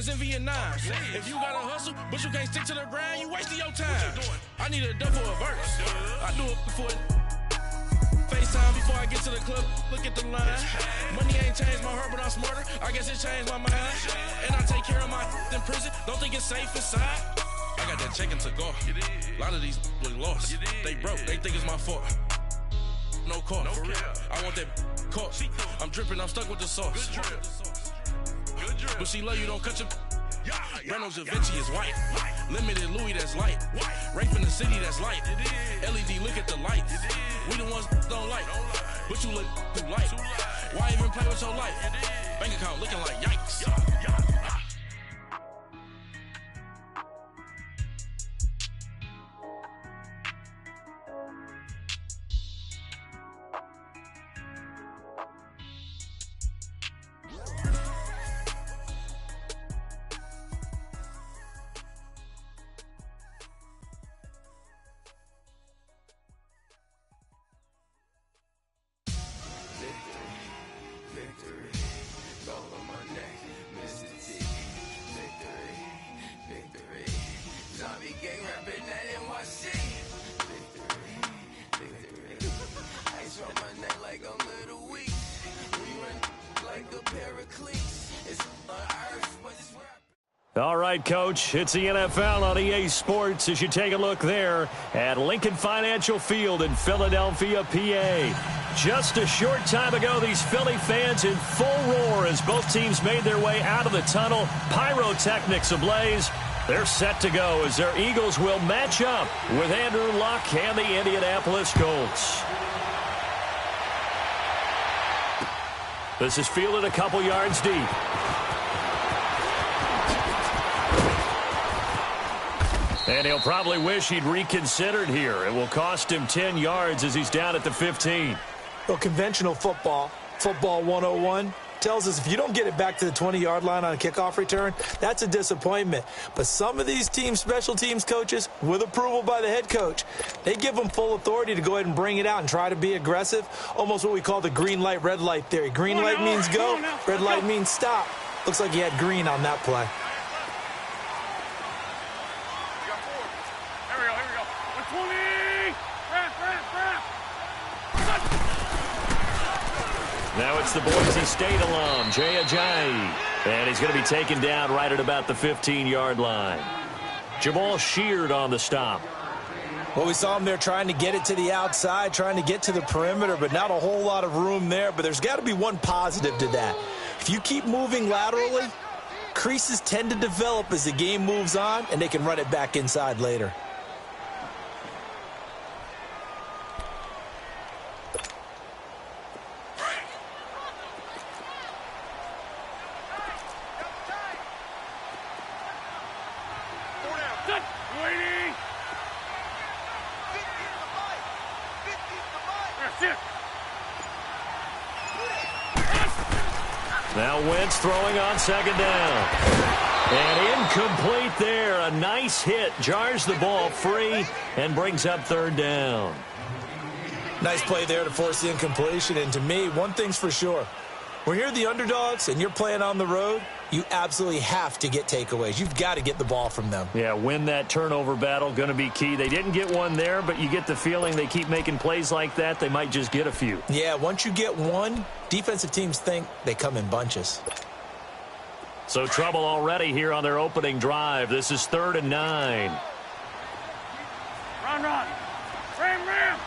wars in Vietnam. If you gotta hustle, but you can't stick to the grind, you wasting your time. I need a double a verse. I do it for FaceTime before I get to the club, look at the line. Money ain't changed my heart, but I'm smarter. I guess it changed my mind. And I take care of my in prison. Don't think it's safe inside. I got that check-in to go. A lot of these look lost. They broke, they think it's my fault. No call, for real. I want that caught. I'm dripping, I'm stuck with the sauce. But she love you, don't cut your... Reynolds Da Vinci is white. Limited Louis, that's light. Rape in the city, that's light. LED, look at the lights. We the ones don't like. But you look too light. Why even play with your life? Bank account looking like yikes. All right, Coach, it's the NFL on EA Sports as you take a look there at Lincoln Financial Field in Philadelphia, PA. Just a short time ago, these Philly fans in full roar as both teams made their way out of the tunnel. Pyrotechnics ablaze. They're set to go as their Eagles will match up with Andrew Luck and the Indianapolis Colts. This is fielded a couple yards deep. And he'll probably wish he'd reconsidered here. It will cost him 10 yards as he's down at the 15. Well, conventional football 101, tells us if you don't get it back to the 20-yard line on a kickoff return, that's a disappointment. But some of these team special teams coaches, with approval by the head coach, they give them full authority to go ahead and bring it out and try to be aggressive, almost what we call the green light, red light theory. Green light means go, red light means stop. Looks like he had green on that play. Now it's the Boise State alum, Jay Ajayi. And he's going to be taken down right at about the 15-yard line. Jamal Sheard on the stop. Well, we saw him there trying to get it to the outside, trying to get to the perimeter, but not a whole lot of room there. But there's got to be one positive to that. If you keep moving laterally, creases tend to develop as the game moves on, and they can run it back inside later. Now Wentz throwing on second down. And incomplete there. A nice hit. Jars the ball free and brings up third down. Nice play there to force the incompletion. And to me, one thing's for sure. When you're the underdogs and you're playing on the road, you absolutely have to get takeaways. You've got to get the ball from them. Yeah, win that turnover battle, going to be key. They didn't get one there, but you get the feeling they keep making plays like that, they might just get a few. Yeah, once you get one, defensive teams think they come in bunches. So trouble already here on their opening drive. This is 3rd and 9. Run. Ram.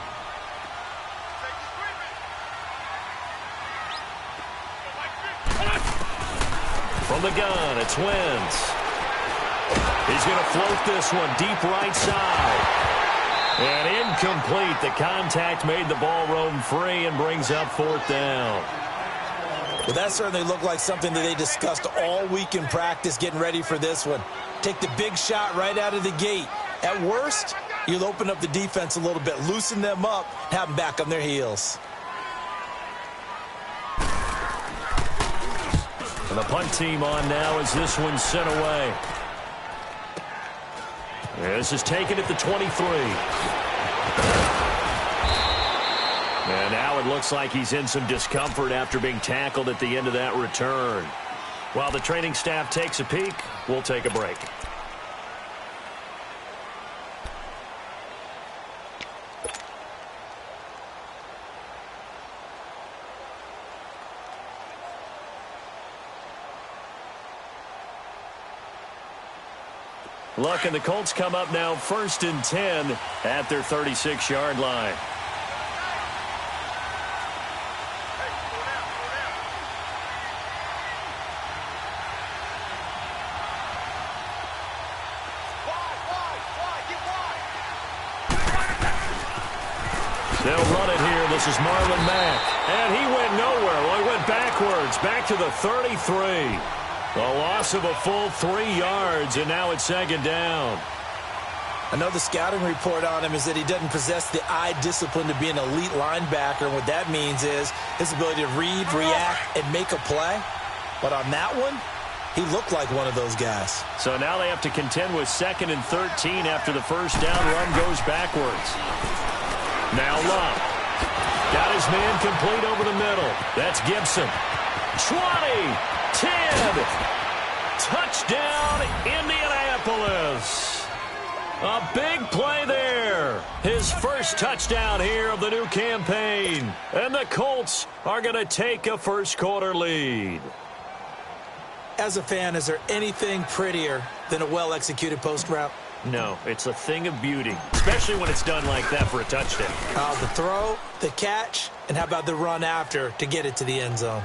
From the gun, it's Wentz. He's going to float this one deep right side. And incomplete. The contact made the ball roam free and brings up 4th down. Well, that certainly looked like something that they discussed all week in practice getting ready for this one. Take the big shot right out of the gate. At worst, you'll open up the defense a little bit, loosen them up, have them back on their heels. And the punt team on now as this one's sent away. This is taken at the 23. And now it looks like he's in some discomfort after being tackled at the end of that return. While the training staff takes a peek, we'll take a break. Look, and the Colts come up now 1st and 10 at their 36-yard line. They'll run it here. This is Marlon Mack. And he went nowhere. Well, he went backwards, back to the 33. A loss of a full 3 yards, and now it's 2nd down. I know the scouting report on him is that he doesn't possess the eye discipline to be an elite linebacker. And what that means is his ability to read, react, and make a play. But on that one, he looked like one of those guys. So now they have to contend with 2nd and 13 after the first down run goes backwards. Now Love. Got his man complete over the middle. That's Gibson. 20, 10. Touchdown, Indianapolis. A big play there. His first touchdown here of the new campaign. And the Colts are going to take a first-quarter lead. As a fan, is there anything prettier than a well-executed post route? No, it's a thing of beauty, especially when it's done like that for a touchdown. The throw, the catch, and how about the run after to get it to the end zone?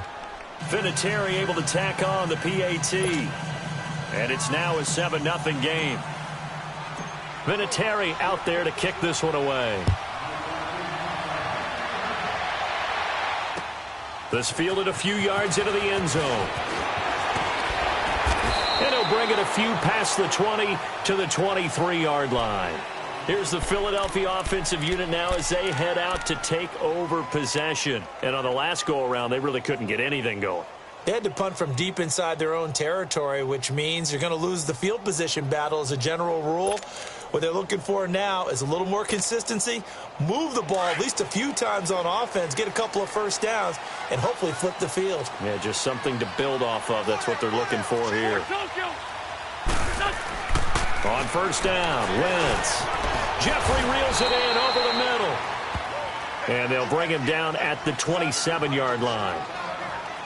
Vinatieri able to tack on the PAT. And it's now a 7-0 game. Vinatieri out there to kick this one away. This fielded a few yards into the end zone. And he'll bring it a few past the 20 to the 23-yard line. Here's the Philadelphia offensive unit now as they head out to take over possession. And on the last go-around, they really couldn't get anything going. They had to punt from deep inside their own territory, which means you're going to lose the field position battle as a general rule. What they're looking for now is a little more consistency, move the ball at least a few times on offense, get a couple of first downs, and hopefully flip the field. Yeah, just something to build off of. That's what they're looking for here. On first down, Wentz. Jeffrey reels it in over the middle. And they'll bring him down at the 27-yard line.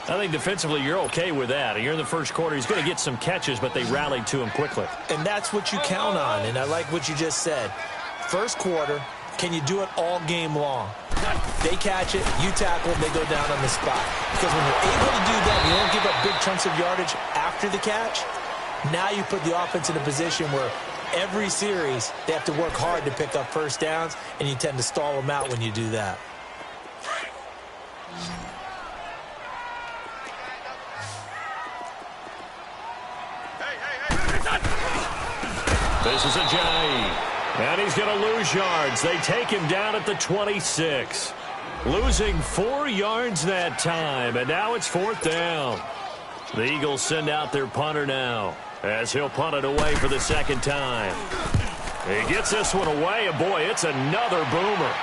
I think defensively you're okay with that. You're in the first quarter. He's going to get some catches, but they rallied to him quickly. And that's what you count on, and I like what you just said. First quarter, can you do it all game long? They catch it, you tackle, they go down on the spot. Because when you're able to do that, you don't give up big chunks of yardage after the catch. Now you put the offense in a position where every series they have to work hard to pick up first downs, and you tend to stall them out when you do that. This is Ajayi. And he's going to lose yards. They take him down at the 26. Losing 4 yards that time, and now it's 4th down. The Eagles send out their punter now as he'll punt it away for the second time. He gets this one away, and boy, it's another boomer.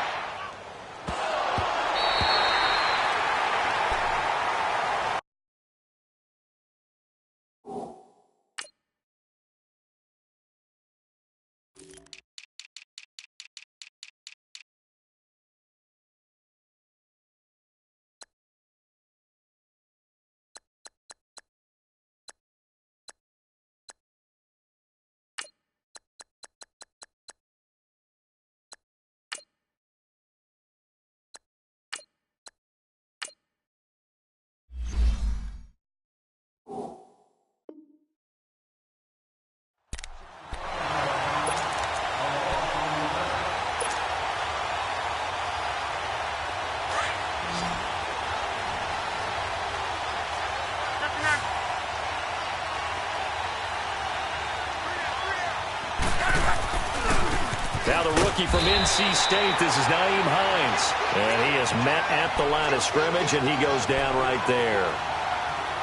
Now the rookie from NC State, this is Nyheim Hines. And he is met at the line of scrimmage, and he goes down right there.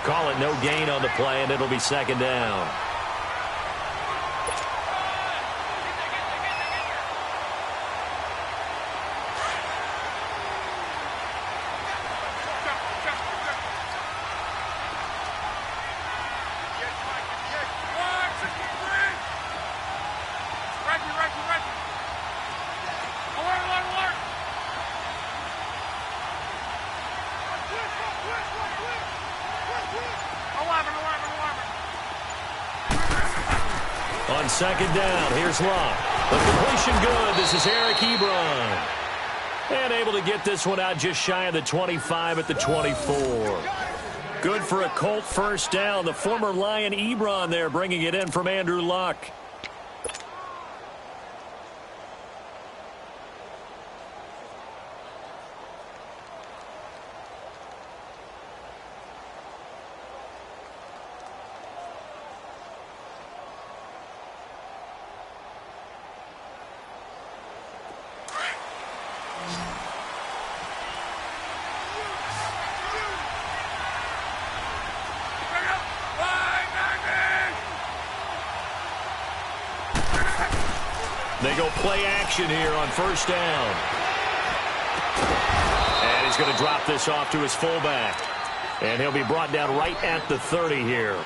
Call it no gain on the play, and it'll be second down. On second down, here's Luck. The completion good. This is Eric Ebron. And able to get this one out just shy of the 25 at the 24. Good for a Colt first down. The former Lion Ebron there bringing it in from Andrew Luck. They go play action here on first down. And he's going to drop this off to his fullback. And he'll be brought down right at the 30 here.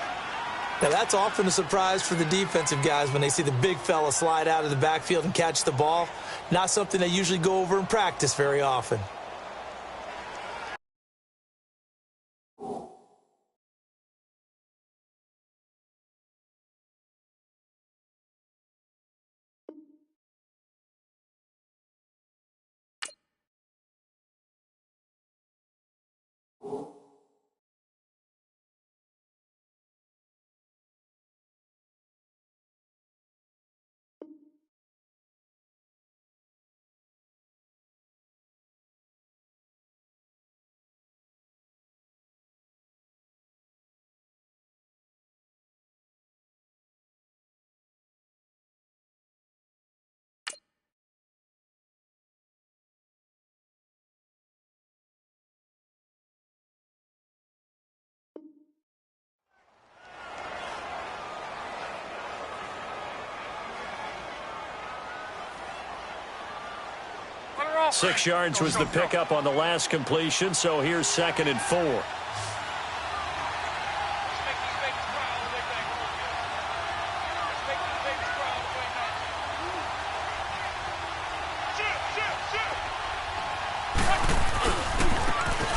Now, that's often a surprise for the defensive guys when they see the big fella slide out of the backfield and catch the ball. Not something they usually go over in practice very often. Off. 6 yards was the pickup on the last completion, so here's 2nd and 4.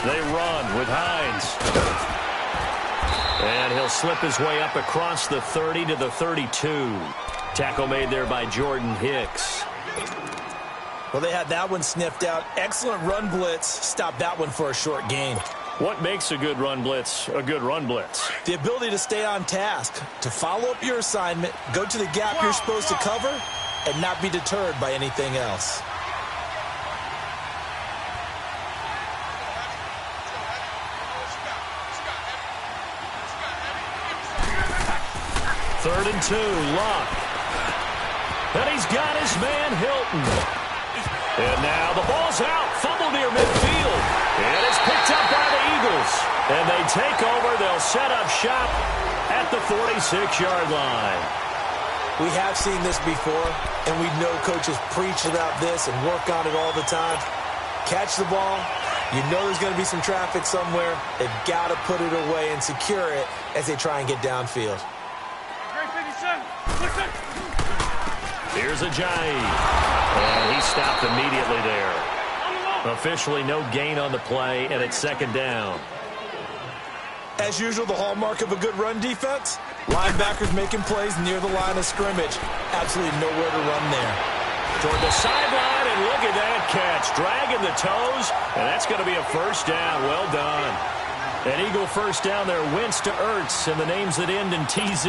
They run with Hines. And he'll slip his way up across the 30 to the 32. Tackle made there by Jordan Hicks. Well, they had that one sniffed out. Excellent run blitz. Stopped that one for a short gain. What makes a good run blitz a good run blitz? The ability to stay on task, to follow up your assignment, go to the gap you're supposed to cover, and not be deterred by anything else. Third and 2, Luck. And he's got his man Hilton. And now the ball's out. Fumble near midfield. And it's picked up by the Eagles. And they take over. They'll set up shop at the 46-yard line. We have seen this before, and we know coaches preach about this and work on it all the time. Catch the ball. You know there's going to be some traffic somewhere. They've got to put it away and secure it as they try and get downfield. Here's Ajayi. And he stopped immediately there. Officially no gain on the play, and it's 2nd down. As usual, the hallmark of a good run defense, linebackers making plays near the line of scrimmage. Absolutely nowhere to run there. Toward the sideline, and look at that catch. Dragging the toes, and that's going to be a first down. Well done. An Eagle first down there. Wentz to Ertz, and the names that end in TZ.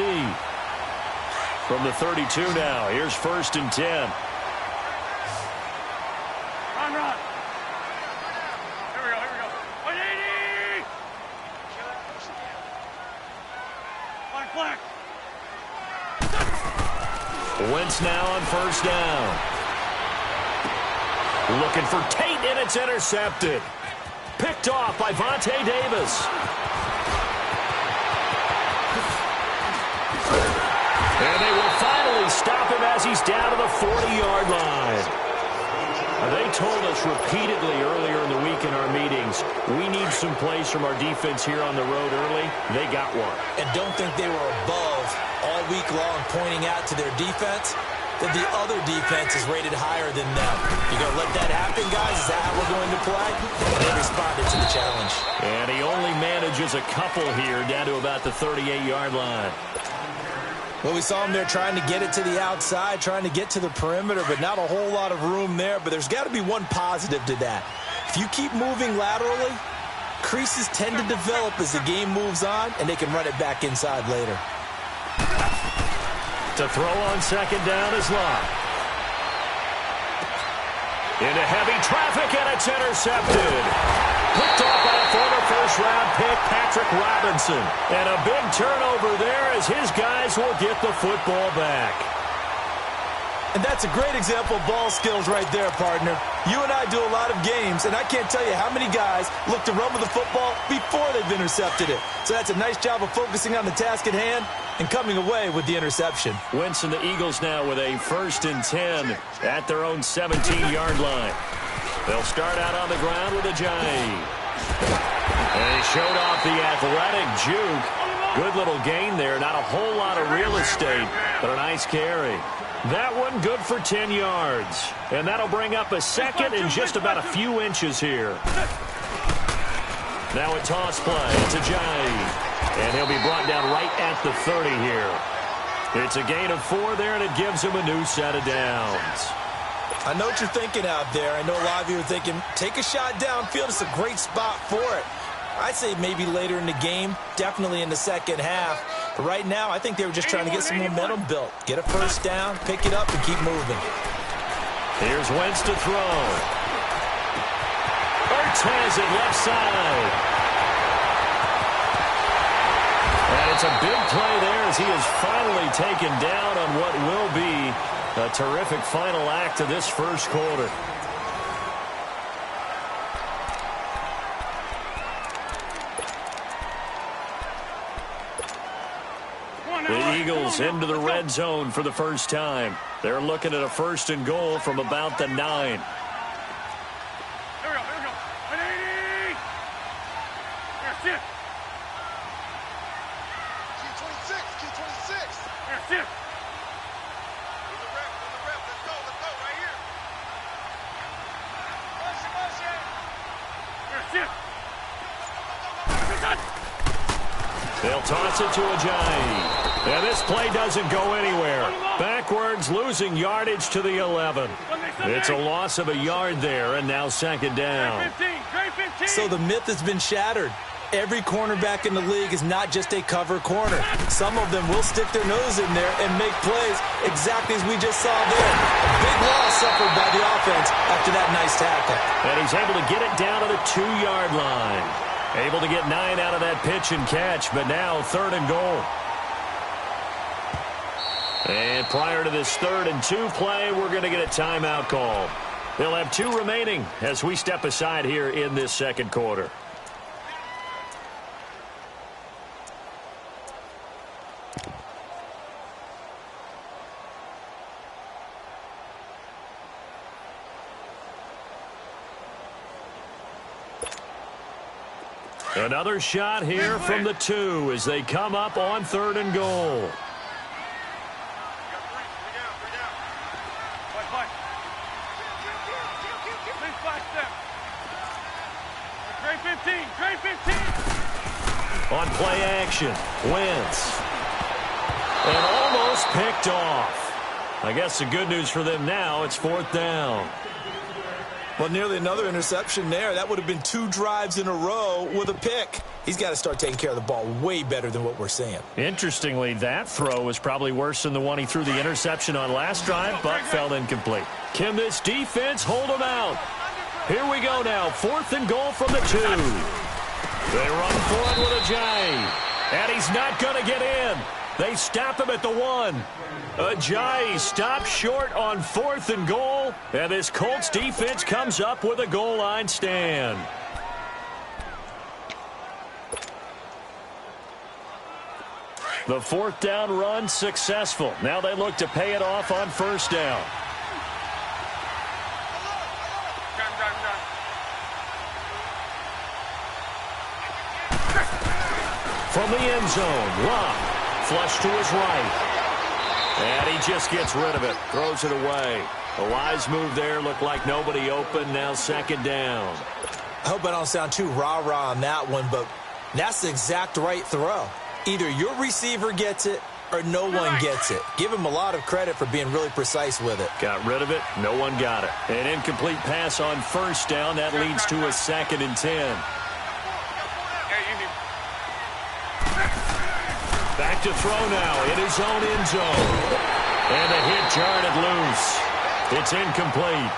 From the 32 now, here's 1st and 10. Run. Here we go. 180! Black. Wentz now on first down. Looking for Tate, and it's intercepted. Picked off by Vontae Davis. And they will finally stop him as he's down to the 40-yard line. They told us repeatedly earlier in the week in our meetings, we need some plays from our defense here on the road early. They got one. And don't think they were above all week long pointing out to their defense that the other defense is rated higher than them. You going to let that happen, guys? Is that how we're going to play? And they responded to the challenge. And he only manages a couple here down to about the 38-yard line. Well, we saw him there trying to get it to the outside, trying to get to the perimeter, but not a whole lot of room there. But there's got to be one positive to that. If you keep moving laterally, creases tend to develop as the game moves on, and they can run it back inside later. To throw on second down is Locke. Into heavy traffic, and it's intercepted. Picked off by a former first-round pick, Patrick Robinson. And a big turnover there as his guys will get the football back. And that's a great example of ball skills right there, partner. You and I do a lot of games, and I can't tell you how many guys look to run with the football before they've intercepted it. So that's a nice job of focusing on the task at hand and coming away with the interception. Wentz and the Eagles now with a 1st and 10 at their own 17-yard line. They'll start out on the ground with Ajayi. And he showed off the athletic juke. Good little gain there. Not a whole lot of real estate, but a nice carry. That one good for 10 yards. And that'll bring up a second and just about a few inches here. Now a toss play to Ajayi. And he'll be brought down right at the 30 here. It's a gain of 4 there, and it gives him a new set of downs. I know what you're thinking out there. I know a lot of you are thinking, take a shot downfield. It's a great spot for it. I'd say maybe later in the game, definitely in the second half. But right now, I think they were just trying to get some momentum built. Get a first down, pick it up, and keep moving. Here's Wentz to throw. Ertz has it left side. And it's a big play there as he is finally taken down on what will be a terrific final act of this first quarter. The Eagles into the red zone for the first time. They're looking at a 1st and goal from about the 9. Here we go, here we go. 180! Here, sit. Q26. Here, sit. On the rep. Let's go right here. Motion. Here, sit. They'll toss it to Ajayi. And this play doesn't go anywhere. Backwards, losing yardage to the 11. It's a loss of a yard there, and now second down. So the myth has been shattered. Every cornerback in the league is not just a cover corner. Some of them will stick their nose in there and make plays exactly as we just saw there. A big loss suffered by the offense after that nice tackle. And he's able to get it down to the 2-yard line. Able to get 9 out of that pitch and catch, but now 3rd and goal. And prior to this 3rd and 2 play, we're going to get a timeout call. They'll have 2 remaining as we step aside here in this second quarter. Another shot here from the 2 as they come up on 3rd and goal. Trey 15. On play action, Wentz. And almost picked off. I guess the good news for them now, it's 4th down. Well, nearly another interception there. That would have been 2 drives in a row with a pick. He's got to start taking care of the ball way better than what we're seeing. Interestingly, that throw was probably worse than the one he threw the interception on last drive, but fell incomplete. Can this defense hold him out? Here we go now. 4th and goal from the 2. They run for it with Ajayi. And he's not going to get in. They stop him at the 1. Ajayi stops short on 4th and goal. And this Colts defense comes up with a goal line stand. The 4th down run successful. Now they look to pay it off on 1st down. From the end zone, Locke, flush to his right. And he just gets rid of it, throws it away. A wise move there, looked like nobody open, now 2nd down. I hope I don't sound too rah-rah on that one, but that's the exact right throw. Either your receiver gets it or no one gets it. Give him a lot of credit for being really precise with it. Got rid of it. No one got it. An incomplete pass on first down. That leads to a 2nd and 10. Back to throw now in his own end zone. And the hit jarred loose. It's incomplete.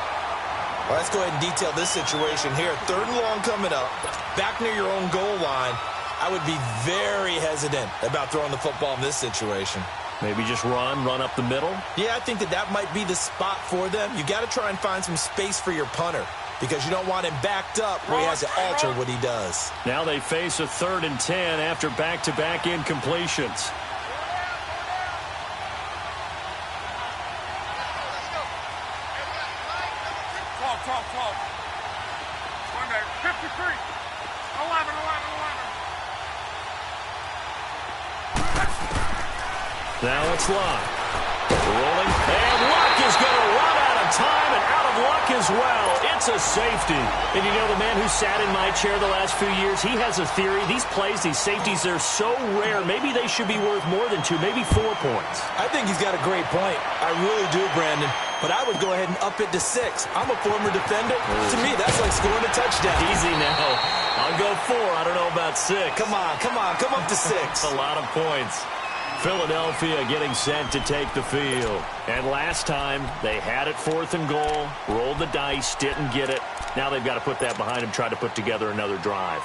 Well, let's go ahead and detail this situation here. 3rd and long coming up. Back near your own goal line. I would be very hesitant about throwing the football in this situation. Maybe just run up the middle? Yeah, I think that might be the spot for them. You got to try and find some space for your punter because you don't want him backed up where he has to alter what he does. Now they face a 3rd and 10 after back-to-back incompletions. Now it's Luck. Rolling. And Luck is going to run out of time and out of luck as well. It's a safety. And you know, the man who sat in my chair the last few years, he has a theory. These plays, these safeties, they're so rare. Maybe they should be worth more than 2, maybe 4 points. I think he's got a great point. I really do, Brandon. But I would go ahead and up it to 6. I'm a former defender. To me, that's like scoring a touchdown. Easy now. I'll go 4. I don't know about 6. Come on. Come up to 6. A lot of points. Philadelphia getting set to take the field. And last time, they had it 4th and goal, rolled the dice, didn't get it. Now they've got to put that behind them, try to put together another drive.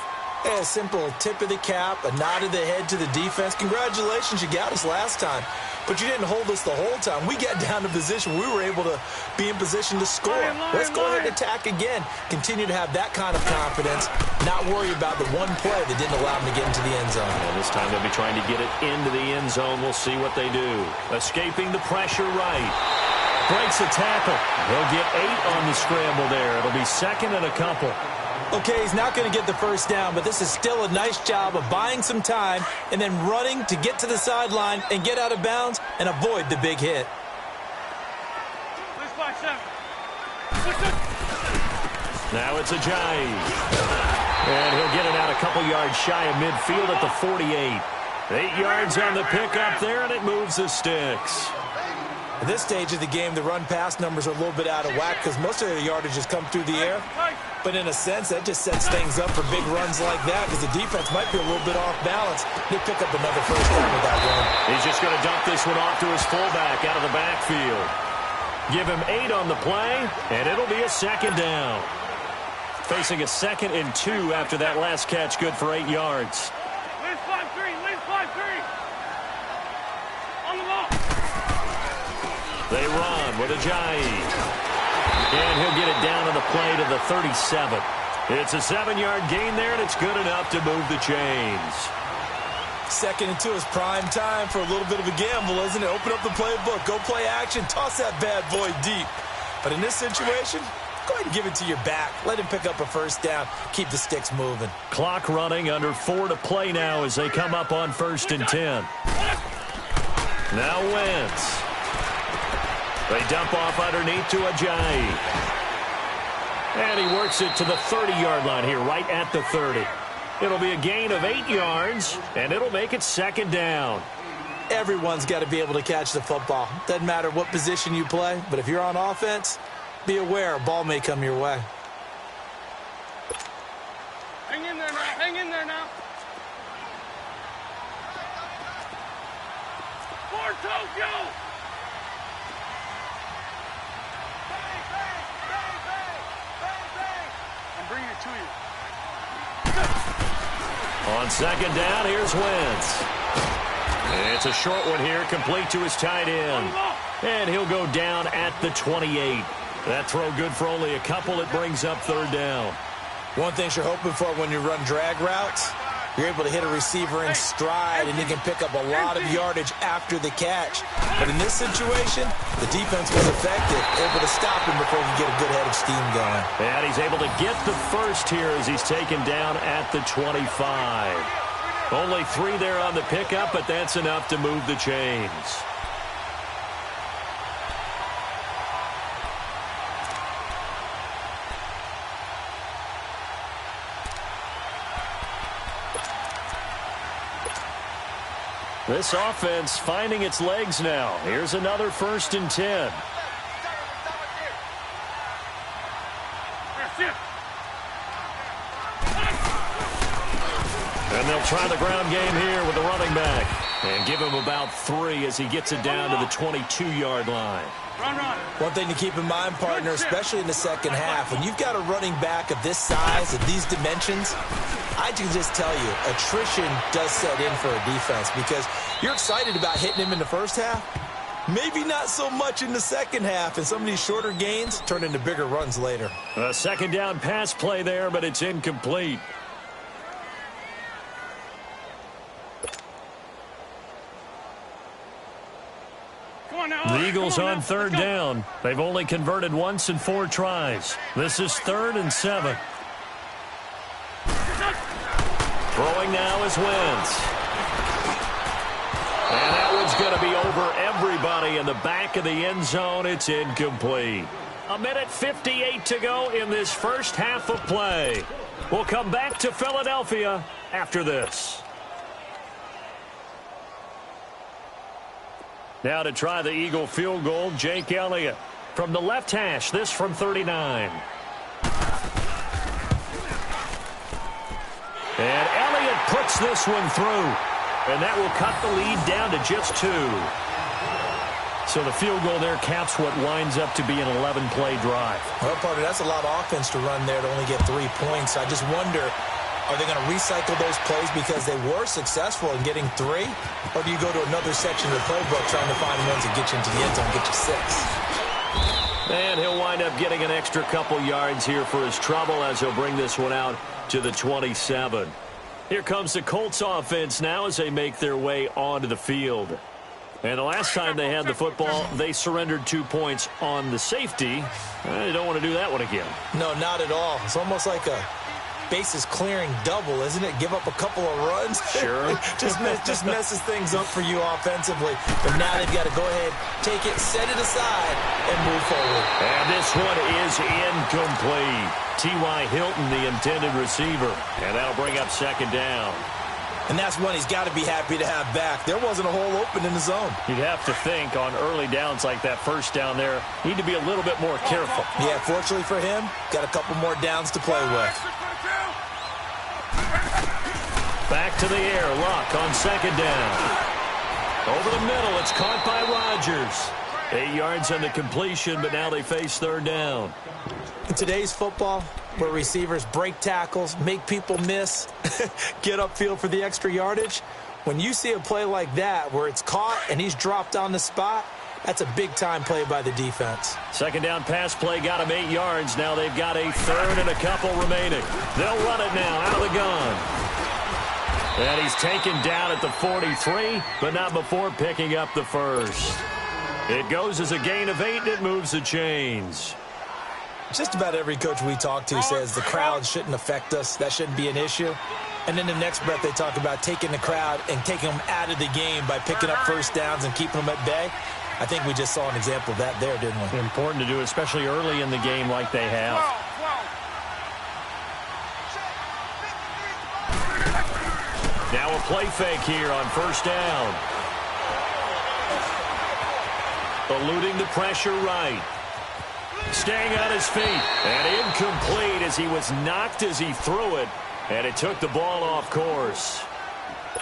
A simple tip of the cap, a nod of the head to the defense. Congratulations, you got us last time. But you didn't hold us the whole time. We got down to position. We were able to be in position to score. Let's go ahead and attack again. Continue to have that kind of confidence. Not worry about the one play that didn't allow them to get into the end zone. And this time they'll be trying to get it into the end zone. We'll see what they do. Escaping the pressure right. Breaks a tackle. He'll get 8 on the scramble there. It'll be 2nd and a couple. Okay, he's not going to get the first down, but this is still a nice job of buying some time and then running to get to the sideline and get out of bounds and avoid the big hit. Now it's Ajayi. And he'll get it out a couple yards shy of midfield at the 48. 8 yards on the pickup there, and it moves the sticks. At this stage of the game, the run-pass numbers are a little bit out of whack because most of the yardage has come through the air. But in a sense, that just sets things up for big runs like that because the defense might be a little bit off balance. They pick up another first down with that run. He's just going to dump this one off to his fullback out of the backfield. Give him 8 on the play, and it'll be a 2nd down. Facing a 2nd and 2 after that last catch, good for 8 yards. Lead 5-3, lead 5-3. On the ball. They run with Ajayi. And he'll get it down on the play to the 37. It's a 7-yard gain there, and it's good enough to move the chains. 2nd and 2 is prime time for a little bit of a gamble, isn't it? Open up the playbook, go play action, toss that bad boy deep. But in this situation, go ahead and give it to your back. Let him pick up a first down. Keep the sticks moving. Clock running, under 4 to play now as they come up on 1st and 10. Now Wentz. They dump off underneath to Ajayi. And he works it to the 30-yard line here, right at the 30. It'll be a gain of 8 yards, and it'll make it 2nd down. Everyone's got to be able to catch the football. Doesn't matter what position you play, but if you're on offense, be aware a ball may come your way. Hang in there now. Hang in there now. 4 toes, go. Bring it to you. On 2nd down, here's Wentz. It's a short one here, complete to his tight end. And he'll go down at the 28. That throw good for only a couple. It brings up 3rd down. One thing you're hoping for when you run drag routes, you're able to hit a receiver in stride, and you can pick up a lot of yardage after the catch. But in this situation, the defense was effective, able to stop him before he could get a good head of steam going. And he's able to get the first here as he's taken down at the 25. Only 3 there on the pickup, but that's enough to move the chains. This offense finding its legs now. Here's another 1st and 10. And they'll try the ground game here with the running back. And give him about 3 as he gets it down to the 22-yard line. One thing to keep in mind, partner, especially in the second half, when you've got a running back of this size, of these dimensions, I can just tell you, attrition does set in for a defense because you're excited about hitting him in the first half. Maybe not so much in the second half, and some of these shorter gains turn into bigger runs later. A 2nd down pass play there, but it's incomplete. The Eagles on 3rd down. They've only converted once in 4 tries. This is 3rd and 7. Throwing now is Wentz. And that one's going to be over everybody in the back of the end zone. It's incomplete. 1:58 to go in this first half of play. We'll come back to Philadelphia after this. Now to try the Eagle field goal, Jake Elliott. From the left hash, this from 39. And Elliott puts this one through. And that will cut the lead down to just 2. So the field goal there caps what winds up to be an 11-play drive. Well, partner, that's a lot of offense to run there to only get 3 points. I just wonder, are they going to recycle those plays because they were successful in getting 3? Or do you go to another section of the playbook trying to find ones that get you into the end zone and get you 6? And he'll wind up getting an extra couple yards here for his trouble as he'll bring this one out to the 27. Here comes the Colts offense now as they make their way onto the field. And the last time they had the football, they surrendered 2 points on the safety. They don't want to do that one again. No, not at all. It's almost like a bases clearing double, isn't it? Give up a couple of runs. Sure. just messes things up for you offensively. But now they've got to go ahead, take it, set it aside, and move forward. And this one is incomplete. T.Y. Hilton, the intended receiver. And that'll bring up 2nd down. And that's one he's got to be happy to have back. There wasn't a hole open in the zone. You'd have to think on early downs like that first down there, need to be a little bit more careful. Yeah, fortunately for him, got a couple more downs to play with. Back to the air. Luck on 2nd down. Over the middle. It's caught by Rodgers. 8 yards on the completion, but now they face 3rd down. In today's football, where receivers break tackles, make people miss, get upfield for the extra yardage, when you see a play like that where it's caught and he's dropped on the spot, that's a big-time play by the defense. 2nd down pass play got him 8 yards. Now they've got a 3rd and a couple remaining. They'll run it now out of the gun. And he's taken down at the 43, but not before picking up the 1st. It goes as a gain of 8, and it moves the chains. Just about every coach we talk to says the crowd shouldn't affect us. That shouldn't be an issue. And then the next breath they talk about taking the crowd and taking them out of the game by picking up 1st downs and keeping them at bay. I think we just saw an example of that there, didn't we? Important to do, especially early in the game like they have. Now a play fake here on 1st down. Eluding the pressure right. Staying on his feet. And incomplete as he was knocked as he threw it. And it took the ball off course.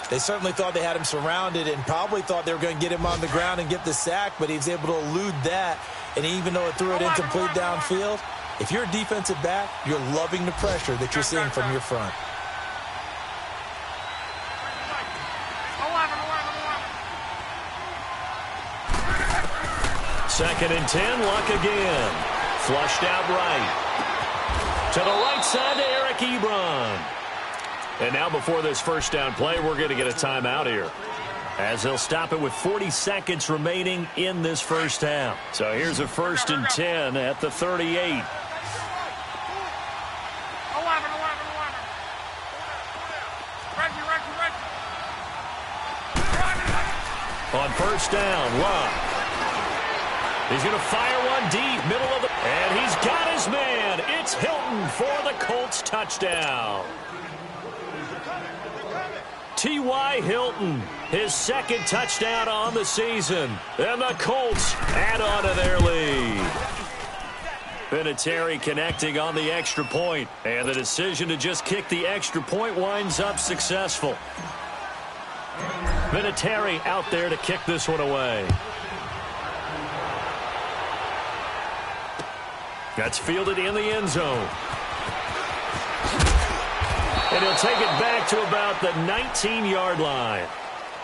They certainly thought they had him surrounded and probably thought they were going to get him on the ground and get the sack, but he was able to elude that. And even though it threw it incomplete downfield, if you're a defensive back, you're loving the pressure that you're seeing from your front. Second and 10, Luck again. Flushed out right. To the right side to Eric Ebron. And now before this 1st down play, we're going to get a timeout here, as they'll stop it with 40 seconds remaining in this first half. So here's a 1st and 10 at the 38. On 1st down, Luck. He's going to fire one deep, middle of the... And he's got his man. It's Hilton for the Colts touchdown. T.Y. Hilton, his second touchdown on the season. And the Colts add on to their lead. Vinatieri connecting on the extra point. And the decision to just kick the extra point winds up successful. Vinatieri out there to kick this one away. That's fielded in the end zone. And he'll take it back to about the 19-yard line.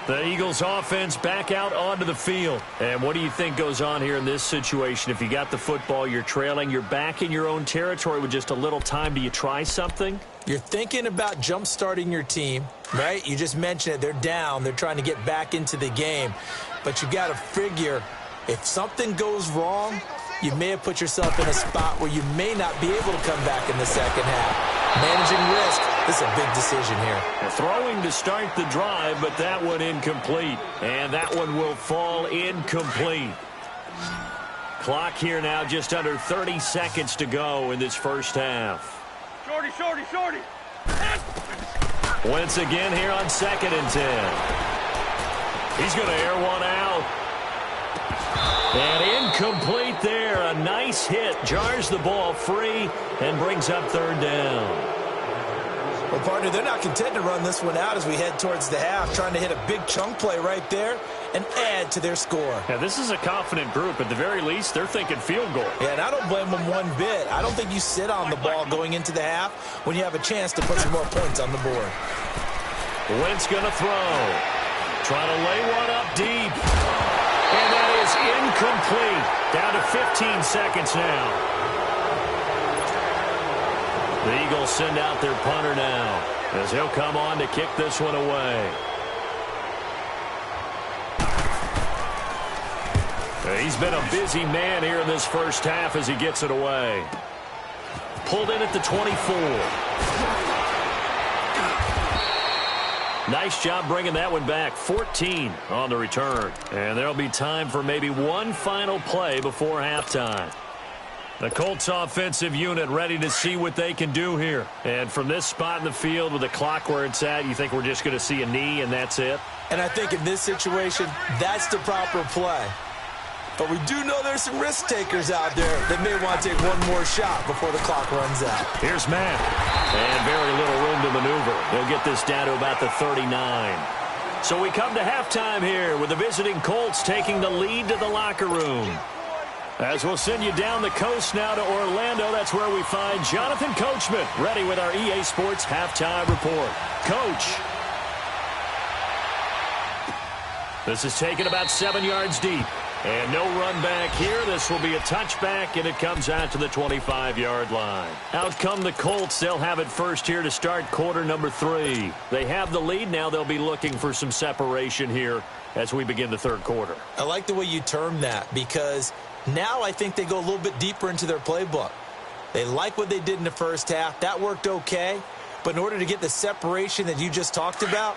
The Eagles offense back out onto the field. And what do you think goes on here in this situation? If you got the football, you're trailing, you're back in your own territory with just a little time. Do you try something? You're thinking about jump-starting your team, right? You just mentioned it. They're down. They're trying to get back into the game. But you got to figure if something goes wrong, you may have put yourself in a spot where you may not be able to come back in the second half. Managing risk, this is a big decision here. Throwing to start the drive, but that one incomplete. And that one will fall incomplete. Clock here now, just under 30 seconds to go in this first half. Shorty, shorty, shorty. Once again here on 2nd and 10. He's going to air one out. And incomplete there. A nice hit. Jars the ball free and brings up 3rd down. Well, partner, they're not content to run this one out as we head towards the half, trying to hit a big chunk play right there and add to their score. Yeah, this is a confident group. At the very least, they're thinking field goal. Yeah, and I don't blame them one bit. I don't think you sit on the ball going into the half when you have a chance to put some more points on the board. Wentz going to throw. Trying to lay one up deep. And that is incomplete. Down to 15 seconds now. The Eagles send out their punter now as he'll come on to kick this one away. He's been a busy man here in this first half as he gets it away. Pulled in at the 24. Nice job bringing that one back. 14 on the return. And there'll be time for maybe one final play before halftime. The Colts offensive unit ready to see what they can do here. And from this spot in the field with the clock where it's at, you think we're just going to see a knee and that's it? And I think in this situation, that's the proper play. But we do know there's some risk takers out there that may want to take one more shot before the clock runs out. Here's Matt. And very little room to maneuver. He'll get this down to about the 39. So we come to halftime here with the visiting Colts taking the lead to the locker room. As we'll send you down the coast now to Orlando, that's where we find Jonathan Coachman ready with our EA Sports halftime report. Coach. This is taken about 7 yards deep. And no run back here. This will be a touchback, and it comes out to the 25-yard line. Out come the Colts. They'll have it first here to start quarter number 3. They have the lead. Now they'll be looking for some separation here as we begin the third quarter. I like the way you termed that because now I think they go a little bit deeper into their playbook. They like what they did in the first half. That worked okay. But in order to get the separation that you just talked about,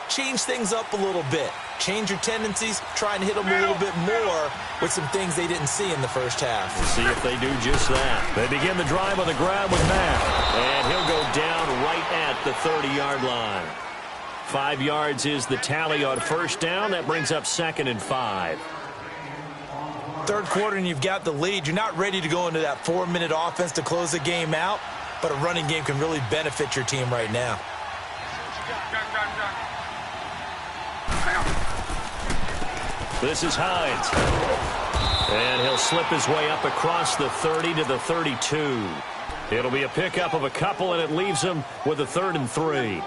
change things up a little bit. Change your tendencies, try and hit them a little bit more with some things they didn't see in the first half. We'll see if they do just that. They begin the drive on the ground with Matt. And he'll go down right at the 30-yard line. 5 yards is the tally on first down. That brings up 2nd and 5. Third quarter and you've got the lead. You're not ready to go into that 4-minute offense to close the game out, but a running game can really benefit your team right now. This is Hines. And he'll slip his way up across the 30 to the 32. It'll be a pickup of a couple, and it leaves him with a 3rd and 3.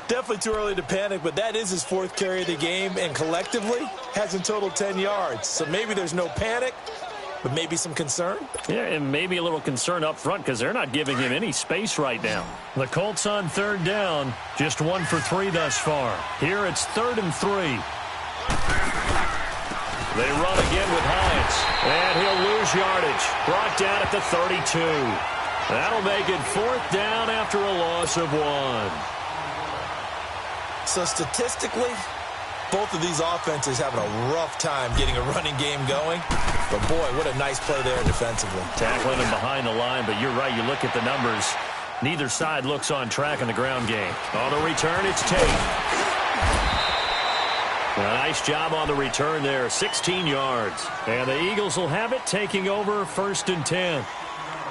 Definitely too early to panic, but that is his 4th carry of the game, and collectively has in total 10 yards. So maybe there's no panic, but maybe some concern. Yeah, and maybe a little concern up front because they're not giving him any space right now. The Colts on 3rd down, just 1 for 3 thus far. Here it's 3rd and 3. They run again with Hines, and he'll lose yardage. Brought down at the 32. That'll make it 4th down after a loss of 1. So statistically, both of these offenses having a rough time getting a running game going. But boy, what a nice play there defensively. Tackling him behind the line, but you're right. You look at the numbers. Neither side looks on track in the ground game. On the return, it's Tate. Nice job on the return there, 16 yards. And the Eagles will have it, taking over 1st and 10.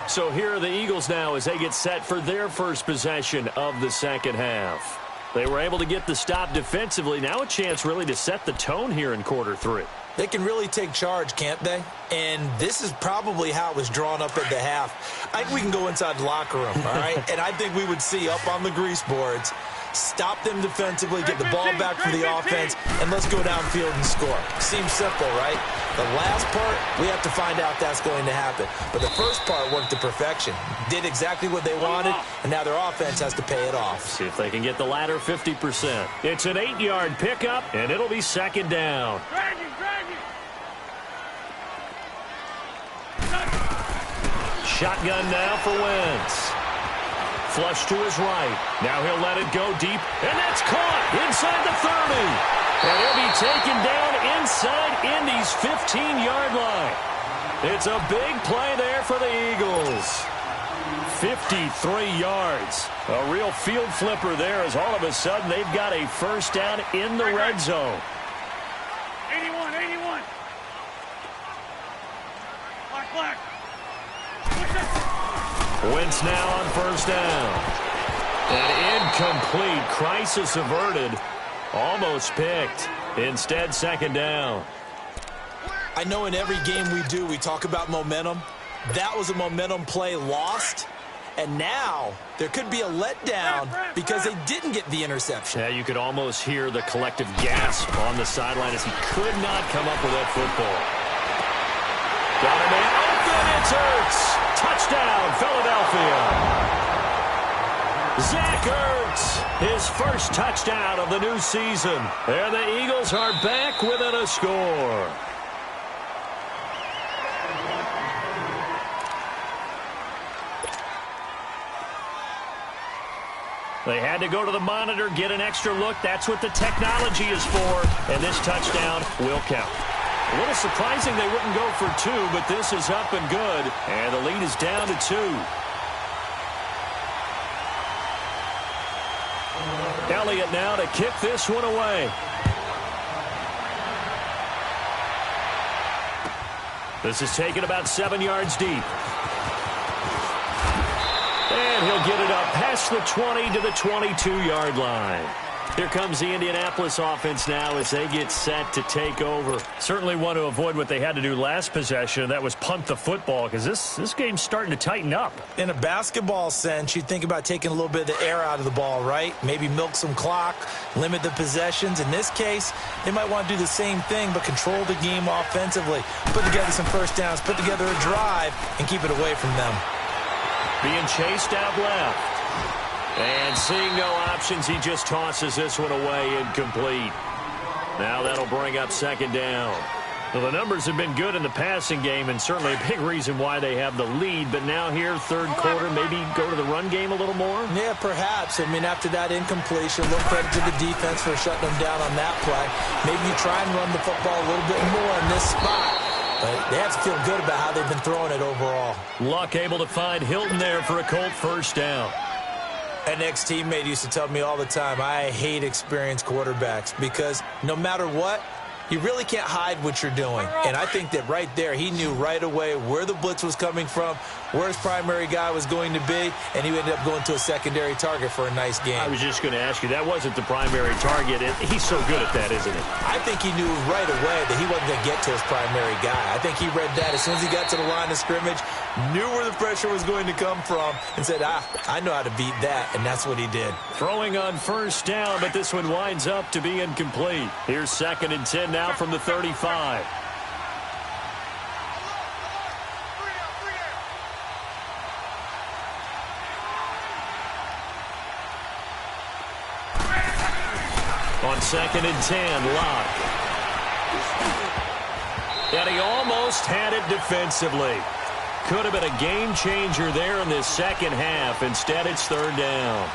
So here are the Eagles now as they get set for their first possession of the second half. They were able to get the stop defensively. Now a chance really to set the tone here in quarter 3. They can really take charge, can't they? And this is probably how it was drawn up at the half. I think we can go inside the locker room, all right? And I think we would see up on the grease boards, stop them defensively, get the ball back for the offense, and let's go downfield and score. Seems simple, right? The last part, we have to find out that's going to happen. But the first part worked to perfection. Did exactly what they wanted, and now their offense has to pay it off. See if they can get the latter 50%. It's an 8-yard pickup, and it'll be 2nd down. Drag it. Shotgun now for Wentz. Flush to his right. Now he'll let it go deep, and that's caught inside the 30. And he'll be taken down inside Indy's 15-yard line. It's a big play there for the Eagles. 53 yards. A real field flipper there as all of a sudden they've got a first down in the red zone. 81. Black. Wentz now on first down. An incomplete. Crisis averted. Almost picked. Instead, 2nd down. I know in every game we do, we talk about momentum. That was a momentum play lost. And now there could be a letdown because they didn't get the interception. Yeah, you could almost hear the collective gasp on the sideline as he could not come up with that football. Got him in. Open. It's Ertz. Touchdown, Philadelphia. Zach Ertz, his first touchdown of the new season. And the Eagles are back within a score. They had to go to the monitor, get an extra look. That's what the technology is for. And this touchdown will count. A little surprising they wouldn't go for 2, but this is up and good. And the lead is down to 2. Elliott now to kick this one away. This is taken about 7 yards deep. And he'll get it up past the 20 to the 22-yard line. Here comes the Indianapolis offense now as they get set to take over. Certainly want to avoid what they had to do last possession. That was punt the football because this game's starting to tighten up. In a basketball sense, you think about taking a little bit of the air out of the ball, right? Maybe milk some clock, limit the possessions. In this case, they might want to do the same thing but control the game offensively. Put together some first downs, put together a drive, and keep it away from them. Being chased out left. And seeing no options, he just tosses this one away, incomplete. Now that'll bring up 2nd down. Well, the numbers have been good in the passing game, and certainly a big reason why they have the lead. But now here, 3rd quarter, maybe go to the run game a little more? Yeah, perhaps. I mean, after that incompletion, a little credit to the defense for shutting them down on that play. Maybe you try and run the football a little bit more in this spot. But they have to feel good about how they've been throwing it overall. Luck able to find Hilton there for a Colt first down. An ex-teammate used to tell me all the time, I hate experienced quarterbacks because no matter what, you really can't hide what you're doing. And I think that right there, he knew right away where the blitz was coming from, where his primary guy was going to be, and he ended up going to a secondary target for a nice game. I was just going to ask you, that wasn't the primary target. He's so good at that, isn't he? I think he knew right away that he wasn't going to get to his primary guy. I think he read that as soon as he got to the line of scrimmage, knew where the pressure was going to come from, and said, I know how to beat that, and that's what he did. Throwing on first down, but this one winds up to be incomplete. Here's 2nd and 10 now from the 35. On 2nd and 10, Locke. And he almost had it defensively. Could have been a game changer there in this second half. Instead, it's 3rd down.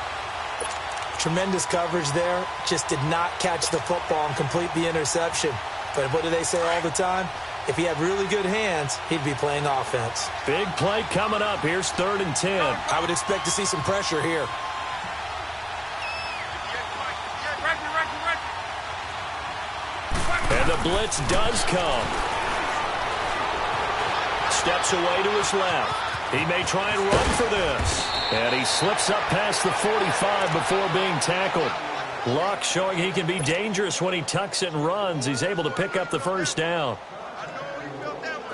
Tremendous coverage there. Just did not catch the football and complete the interception. But what do they say all the time? If he had really good hands, he'd be playing offense. Big play coming up. Here's 3rd and 10. I would expect to see some pressure here. blitz does come. Steps away to his left. He may try and run for this. And he slips up past the 45 before being tackled. Luck showing he can be dangerous when he tucks it and runs. He's able to pick up the first down.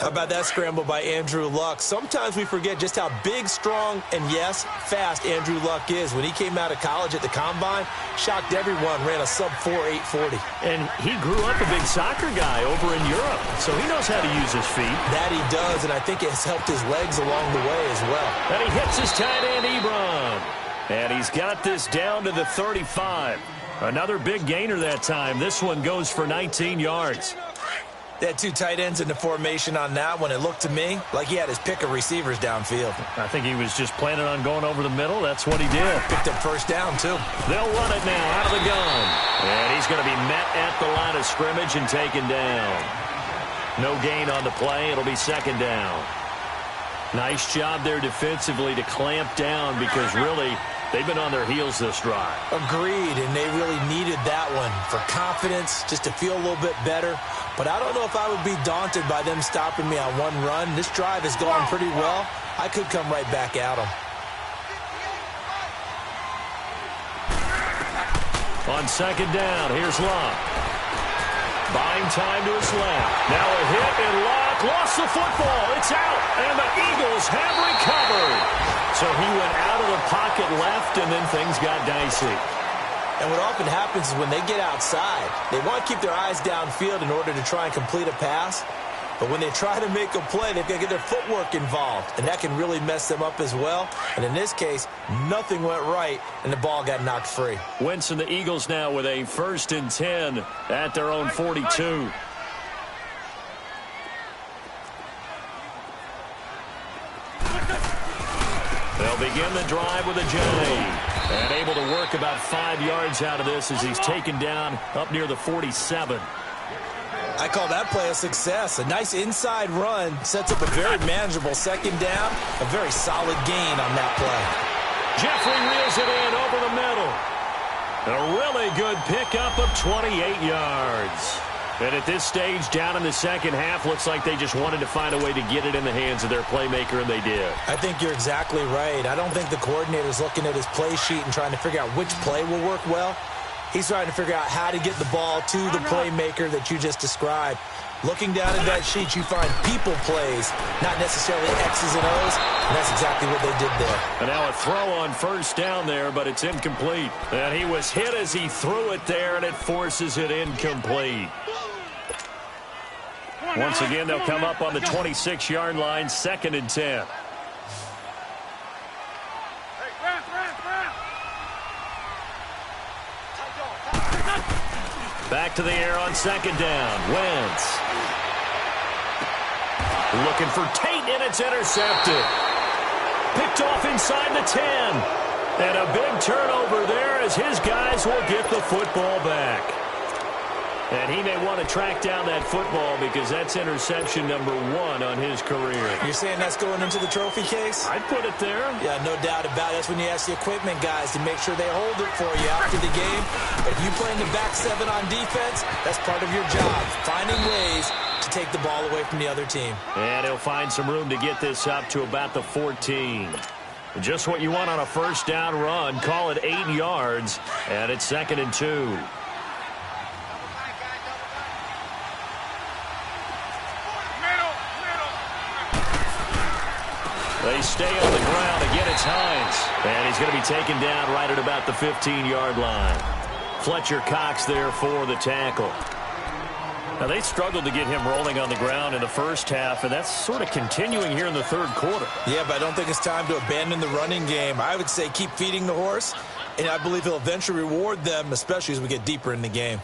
How about that scramble by Andrew Luck? Sometimes we forget just how big, strong, and yes, fast Andrew Luck is. When he came out of college at the Combine, shocked everyone, ran a sub-4 840. And he grew up a big soccer guy over in Europe, so he knows how to use his feet. That he does, and I think it has helped his legs along the way as well. And he hits his tight end, Ebron. And he's got this down to the 35. Another big gainer that time. This one goes for 19 yards. They had two tight ends in the formation on that one. It looked to me like he had his pick of receivers downfield. I think he was just planning on going over the middle. That's what he did. Picked up first down, too. They'll run it now out of the gun. And he's going to be met at the line of scrimmage and taken down. No gain on the play. It'll be second down. Nice job there defensively to clamp down because really they've been on their heels this drive. Agreed, and they really needed that one for confidence, just to feel a little bit better. But I don't know if I would be daunted by them stopping me on one run. This drive has gone pretty well. I could come right back at them. On second down, here's Luck. Buying time to his left. Now a hit, and Luck lost the football. It's out, and the Eagles have recovered. So he went out of the pocket left, and then things got dicey. And what often happens is when they get outside, they want to keep their eyes downfield in order to try and complete a pass. But when they try to make a play, they've got to get their footwork involved, and that can really mess them up as well. And in this case, nothing went right, and the ball got knocked free. Wentz and the Eagles now with a 1st and 10 at their own 42. They'll begin the drive with a J. And able to work about 5 yards out of this as he's taken down up near the 47. I call that play a success. A nice inside run sets up a very manageable second down. A very solid gain on that play. Jeffrey reels it in over the middle. A really good pickup of 28 yards. And at this stage, down in the second half, looks like they just wanted to find a way to get it in the hands of their playmaker, and they did. I think you're exactly right. I don't think the coordinator's looking at his play sheet and trying to figure out which play will work well. He's trying to figure out how to get the ball to the playmaker that you just described. Looking down at that sheet, you find people plays, not necessarily X's and O's, and that's exactly what they did there. And now a throw on first down there, but it's incomplete. And he was hit as he threw it there, and it forces it incomplete. Once again, they'll come up on the 26-yard line, 2nd and 10. Back to the air on second down. Wentz. Looking for Tate, and it's intercepted. Picked off inside the 10. And a big turnover there as his guys will get the football back. And he may want to track down that football because that's interception number 1 on his career. You're saying that's going into the trophy case? I'd put it there. Yeah, no doubt about it. That's when you ask the equipment guys to make sure they hold it for you after the game. If you play in the back 7 on defense, that's part of your job, finding ways to take the ball away from the other team. And he'll find some room to get this up to about the 14. Just what you want on a first down run. Call it 8 yards, and it's 2nd and 2. They stay on the ground. Again, it's Hines. And he's going to be taken down right at about the 15-yard line. Fletcher Cox there for the tackle. Now, they struggled to get him rolling on the ground in the first half, and that's sort of continuing here in the third quarter. Yeah, but I don't think it's time to abandon the running game. I would say keep feeding the horse, and I believe he'll eventually reward them, especially as we get deeper in the game.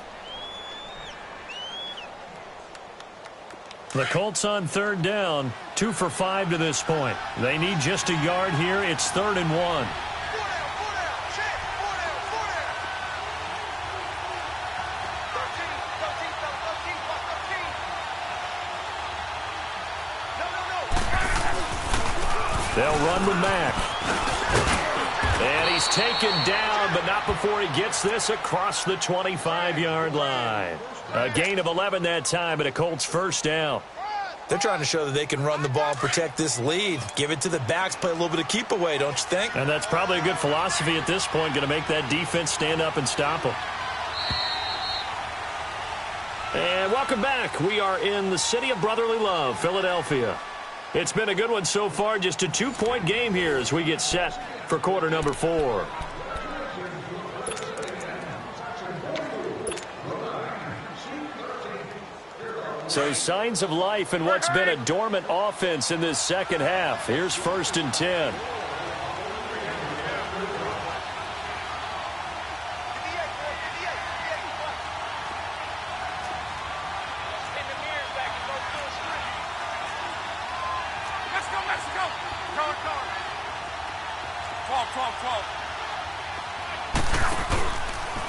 The Colts on third down, 2 for 5 to this point. They need just a yard here. It's 3rd and 1. They'll run with Mack. And he's taken down, but not before he gets this across the 25-yard line. A gain of 11 that time, and a Colts first down. They're trying to show that they can run the ball and protect this lead. Give it to the backs, play a little bit of keep away, don't you think? And that's probably a good philosophy at this point, going to make that defense stand up and stop them. And welcome back. We are in the city of brotherly love, Philadelphia. It's been a good one so far, just a 2-point game here as we get set for quarter number 4. So signs of life in what's been a dormant offense in this second half. Here's 1st and 10.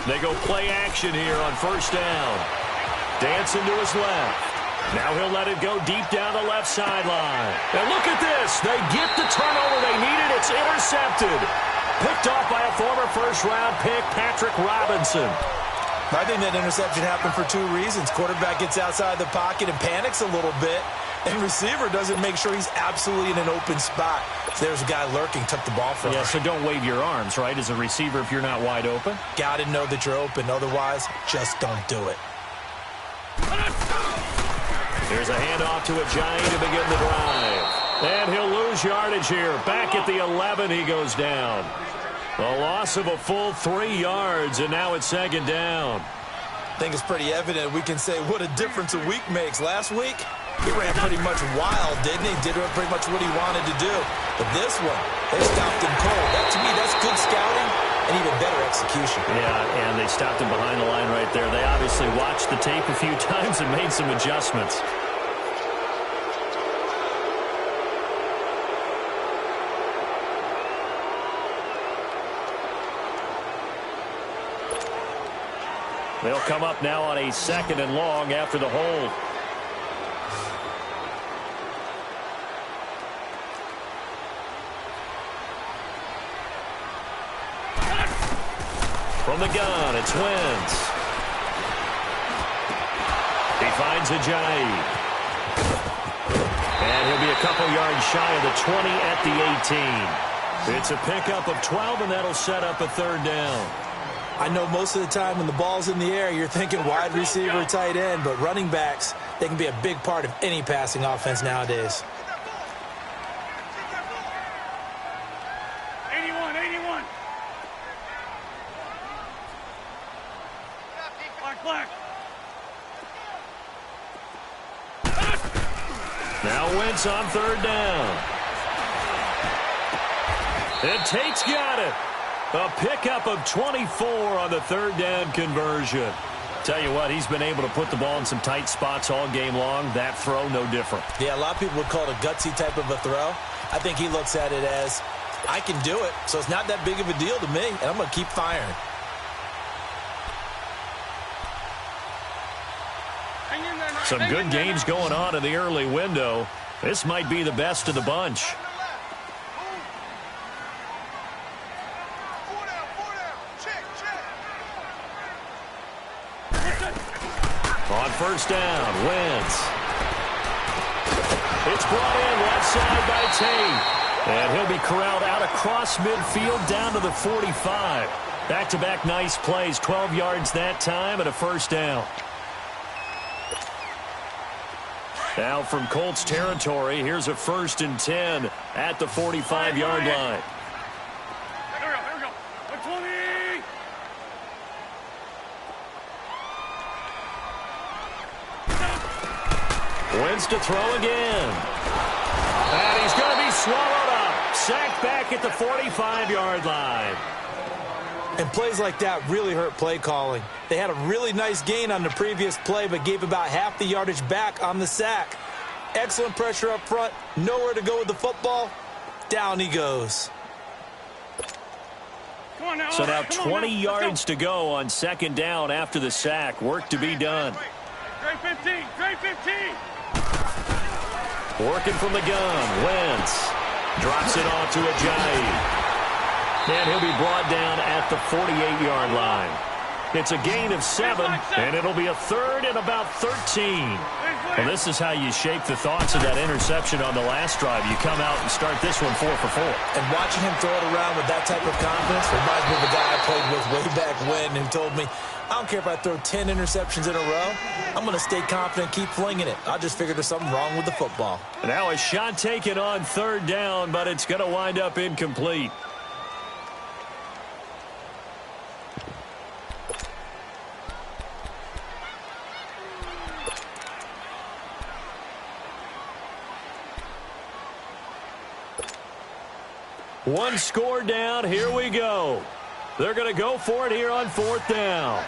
They go play action here on 1st down. Dancing to his left. Now he'll let it go deep down the left sideline. And look at this. They get the turnover they needed. It's intercepted. Picked off by a former first-round pick, Patrick Robinson. I think that interception happened for 2 reasons. Quarterback gets outside the pocket and panics a little bit. And receiver doesn't make sure he's absolutely in an open spot. There's a guy lurking, took the ball from him. Yeah, so don't wave your arms, right, as a receiver if you're not wide open. Got to know that you're open. Otherwise, just don't do it. There's a handoff to Ajayi to begin the drive. And he'll lose yardage here. Back at the 11, he goes down. A loss of a full 3 yards, and now it's 2nd down. I think it's pretty evident. We can say what a difference a week makes. Last week, he ran pretty much wild, didn't he? Did pretty much what he wanted to do. But this one, they stopped him cold. That, to me, that's good scouting and even better execution. Yeah, and they stopped him behind the line right there. They obviously watched the tape a few times and made some adjustments. They'll come up now on a 2nd and long after the hold. From the gun, it's Wentz. He finds Ajayi. And he'll be a couple yards shy of the 20 at the 18. It's a pickup of 12, and that'll set up a 3rd down. I know most of the time when the ball's in the air, you're thinking wide receiver, tight end, but running backs, they can be a big part of any passing offense nowadays. 81, 81. Black. Now Wentz on 3rd down. And Tate's got it. A pickup of 24 on the 3rd down conversion. Tell you what, he's been able to put the ball in some tight spots all game long. That throw, no different. Yeah, a lot of people would call it a gutsy type of a throw. I think he looks at it as, I can do it, so it's not that big of a deal to me, and I'm going to keep firing. Some good games going on in the early window. This might be the best of the bunch. On 1st down, Wentz. It's brought in left side by Tate. And he'll be corralled out across midfield down to the 45. Back-to-back nice plays, 12 yards that time and a 1st down. Now from Colts territory, here's a 1st and 10 at the 45-yard line. Here we go. 120. Wentz to throw again. And he's going to be swallowed up. Sacked back at the 45-yard line. And plays like that really hurt play calling. They had a really nice gain on the previous play, but gave about half the yardage back on the sack. Excellent pressure up front. Nowhere to go with the football. Down he goes. Come on now. So now 20 yards to go on 2nd down after the sack. Work to be done. Trey 15. Trey 15. Working from the gun. Wentz drops it off to Ajayi. And he'll be brought down at the 48-yard line. It's a gain of 7, and it'll be a third and about 13. Well, this is how you shape the thoughts of that interception on the last drive. You come out and start this one 4 for 4. And watching him throw it around with that type of confidence reminds me of the guy I played with way back when who told me, I don't care if I throw 10 interceptions in a row. I'm going to stay confident, keep flinging it. I just figured there's something wrong with the football. Now a shot taken on third down, but it's going to wind up incomplete. One score down. Here we go. They're going to go for it here on fourth down.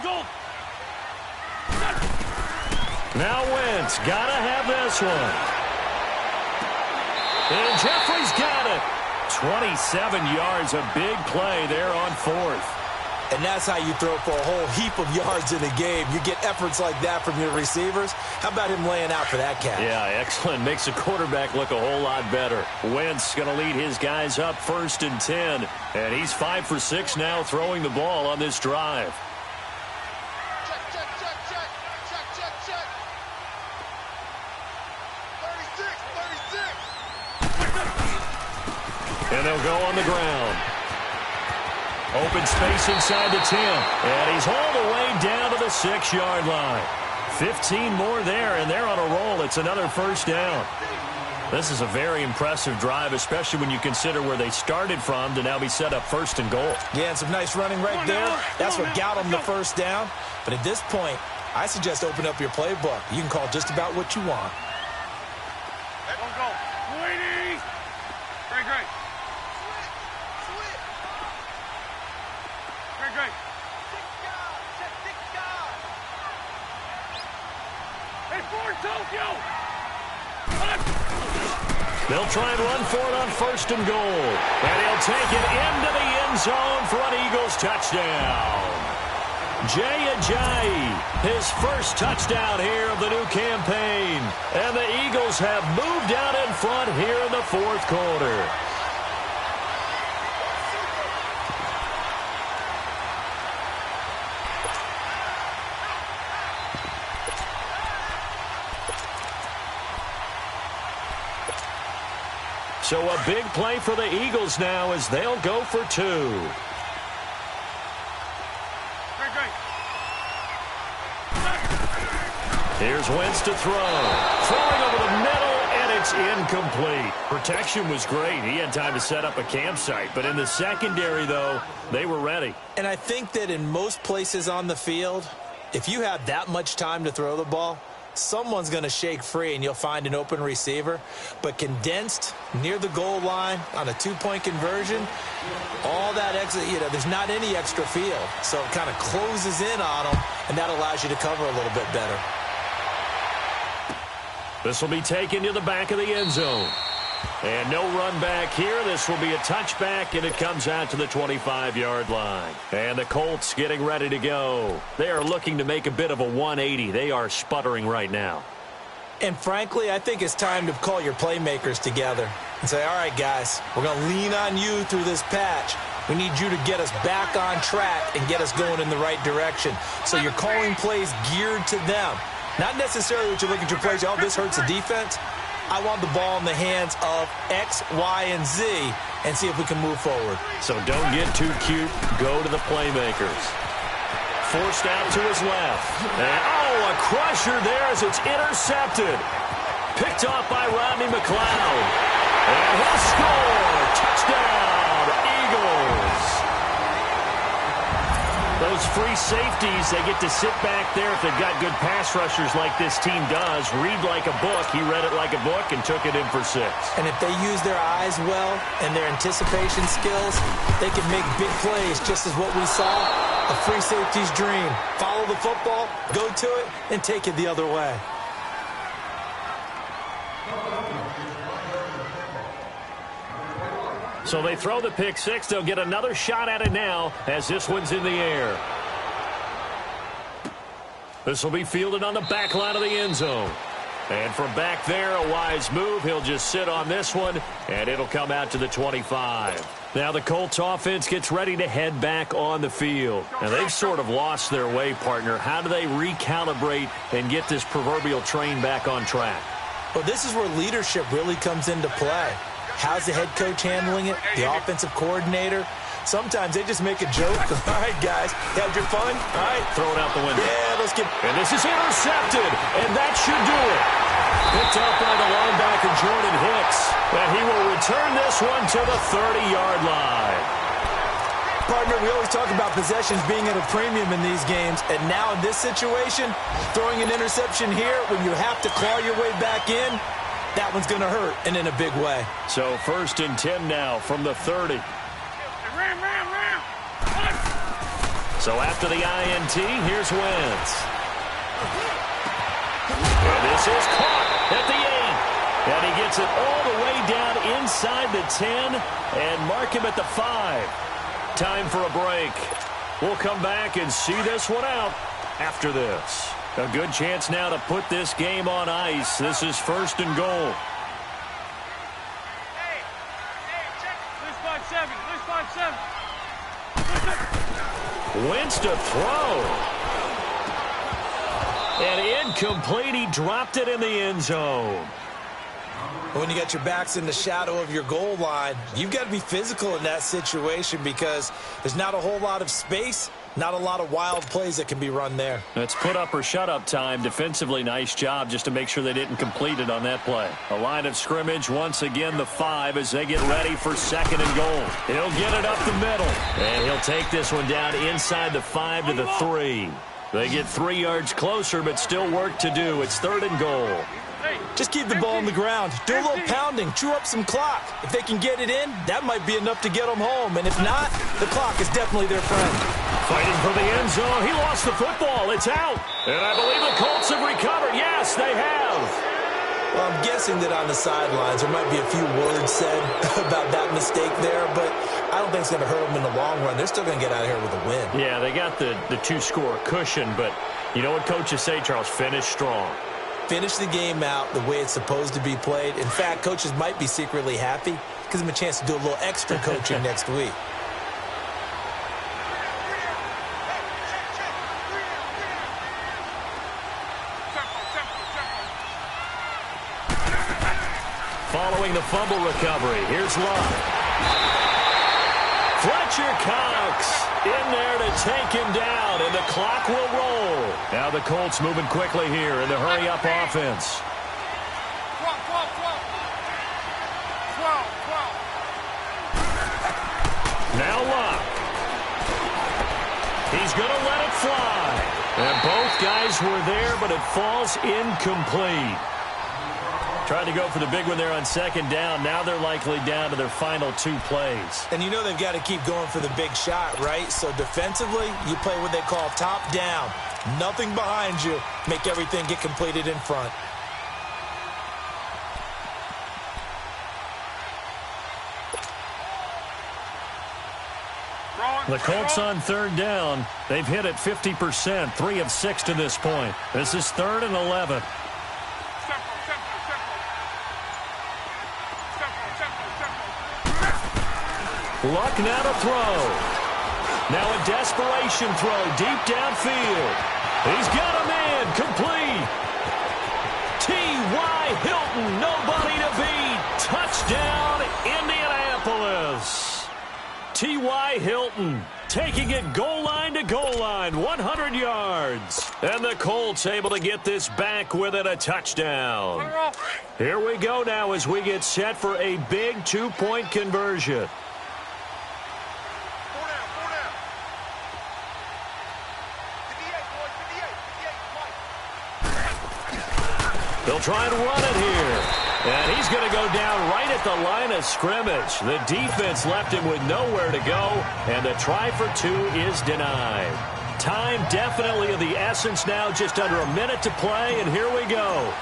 Go. Now Wentz. Got to have this one. And Jeffrey's got it. 27 yards. A big play there on fourth. And that's how you throw for a whole heap of yards in a game. You get efforts like that from your receivers. How about him laying out for that catch? Yeah, excellent. Makes the quarterback look a whole lot better. Wentz going to lead his guys up 1st and 10. And he's 5 for 6 now throwing the ball on this drive. Check. 36. And they'll go on the ground. Open space inside the 10. And he's hauled away down to the 6-yard line. 15 more there, and they're on a roll. It's another first down. This is a very impressive drive, especially when you consider where they started from to now be set up 1st and goal. Yeah, and some nice running right there. That's what got them the first down. But at this point, I suggest open up your playbook. You can call just about what you want. Go. Waiting. Great. Great. Hey, forward, Tokyo! They'll try and run for it on 1st and goal. And he'll take it into the end zone for an Eagles touchdown. Jay Ajayi, his first touchdown here of the new campaign. And the Eagles have moved out in front here in the 4th quarter. So a big play for the Eagles now as they'll go for 2. Great. Here's Wentz to throw. Throwing over the middle, and it's incomplete. Protection was great. He had time to set up a campsite. But in the secondary, though, they were ready. And I think that in most places on the field, if you have that much time to throw the ball, someone's going to shake free and you'll find an open receiver. But condensed near the goal line on a 2-point conversion, all that extra, there's not any extra field. So it kind of closes in on them, and that allows you to cover a little bit better. This will be taken to the back of the end zone. And no run back here. This will be a touchback, and it comes out to the 25-yard line. And the Colts getting ready to go. They are looking to make a bit of a 180. They are sputtering right now. And frankly, I think it's time to call your playmakers together and say, all right, guys, we're going to lean on you through this patch. We need you to get us back on track and get us going in the right direction. So you're calling plays geared to them. Not necessarily what you're looking to plays, oh, this hurts the defense. I want the ball in the hands of X, Y, and Z and see if we can move forward. So don't get too cute. Go to the playmakers. Forced out to his left. And, a crusher there as it's intercepted. Picked off by Rodney McLeod. And he'll score. Touchdown, Eagles. Those free safeties, they get to sit back there if they've got good pass rushers like this team does. Read like a book. He read it like a book and took it in for 6. And if they use their eyes well and their anticipation skills, they can make big plays, just as what we saw. A free safety's dream. Follow the football, go to it, and take it the other way. So they throw the pick 6. They'll get another shot at it now as this one's in the air. This will be fielded on the back line of the end zone. And from back there, a wise move. He'll just sit on this one, and it'll come out to the 25. Now the Colts offense gets ready to head back on the field. Now they've sort of lost their way, partner. How do they recalibrate and get this proverbial train back on track? Well, this is where leadership really comes into play. How's the head coach handling it? The offensive coordinator? Sometimes they just make a joke. All right, guys, had your fun? All right. Throw it out the window. Yeah, let's get... And this is intercepted, and that should do it. Picked up by the linebacker, Jordan Hicks. And he will return this one to the 30-yard line. Partner, we always talk about possessions being at a premium in these games, and now in this situation, throwing an interception here when you have to claw your way back in, that one's going to hurt, and in a big way. So 1st and 10 now from the 30. So after the INT, here's Wentz. And this is caught at the 8. And he gets it all the way down inside the 10 and mark him at the 5. Time for a break. We'll come back and see this one out after this. A good chance now to put this game on ice. This is 1st and goal. Lose 5-7. Lose 5-7. Wentz to throw. And incomplete. He dropped it in the end zone. When you got your backs in the shadow of your goal line, you've got to be physical in that situation because there's not a whole lot of space, not a lot of wild plays that can be run there. It's put up or shut up time. Defensively, nice job just to make sure they didn't complete it on that play. A line of scrimmage, once again the 5 as they get ready for 2nd and goal. He'll get it up the middle, and he'll take this one down inside the 5 to the 3. They get 3 yards closer, but still work to do. It's 3rd and goal. Just keep the ball on the ground. Do a little pounding. Chew up some clock. If they can get it in, that might be enough to get them home. And if not, the clock is definitely their friend. Fighting for the end zone. He lost the football. It's out. And I believe the Colts have recovered. Yes, they have. Well, I'm guessing that on the sidelines there might be a few words said about that mistake there, but I don't think it's going to hurt them in the long run. They're still going to get out of here with a win. Yeah, they got the 2-score cushion, but you know what coaches say, Charles? Finish strong. Finish the game out the way it's supposed to be played. In fact, coaches might be secretly happy. Gives them a chance to do a little extra coaching next week. Following the fumble recovery, here's Love. Fletcher Cox in there to take him down, and the clock will roll. Now the Colts moving quickly here in the hurry-up offense. 12. Now Love. He's going to let it fly. And both guys were there, but it falls incomplete. Tried to go for the big one there on 2nd down. Now they're likely down to their final 2 plays. And you know they've got to keep going for the big shot, right? So defensively, you play what they call top down. Nothing behind you. Make everything get completed in front. The Colts on 3rd down. They've hit it 50%, 3 of 6 to this point. This is 3rd and 11. Luck now to throw. Now a desperation throw deep downfield. He's got a man complete. T.Y. Hilton, nobody to beat. Touchdown, Indianapolis. T.Y. Hilton taking it goal line to goal line, 100 yards. And the Colts able to get this back within a touchdown. Here we go now as we get set for a big 2-point conversion. They'll try and run it here. And he's going to go down right at the line of scrimmage. The defense left him with nowhere to go, and the try for 2 is denied. Time definitely of the essence now, just under a minute to play, and here we go.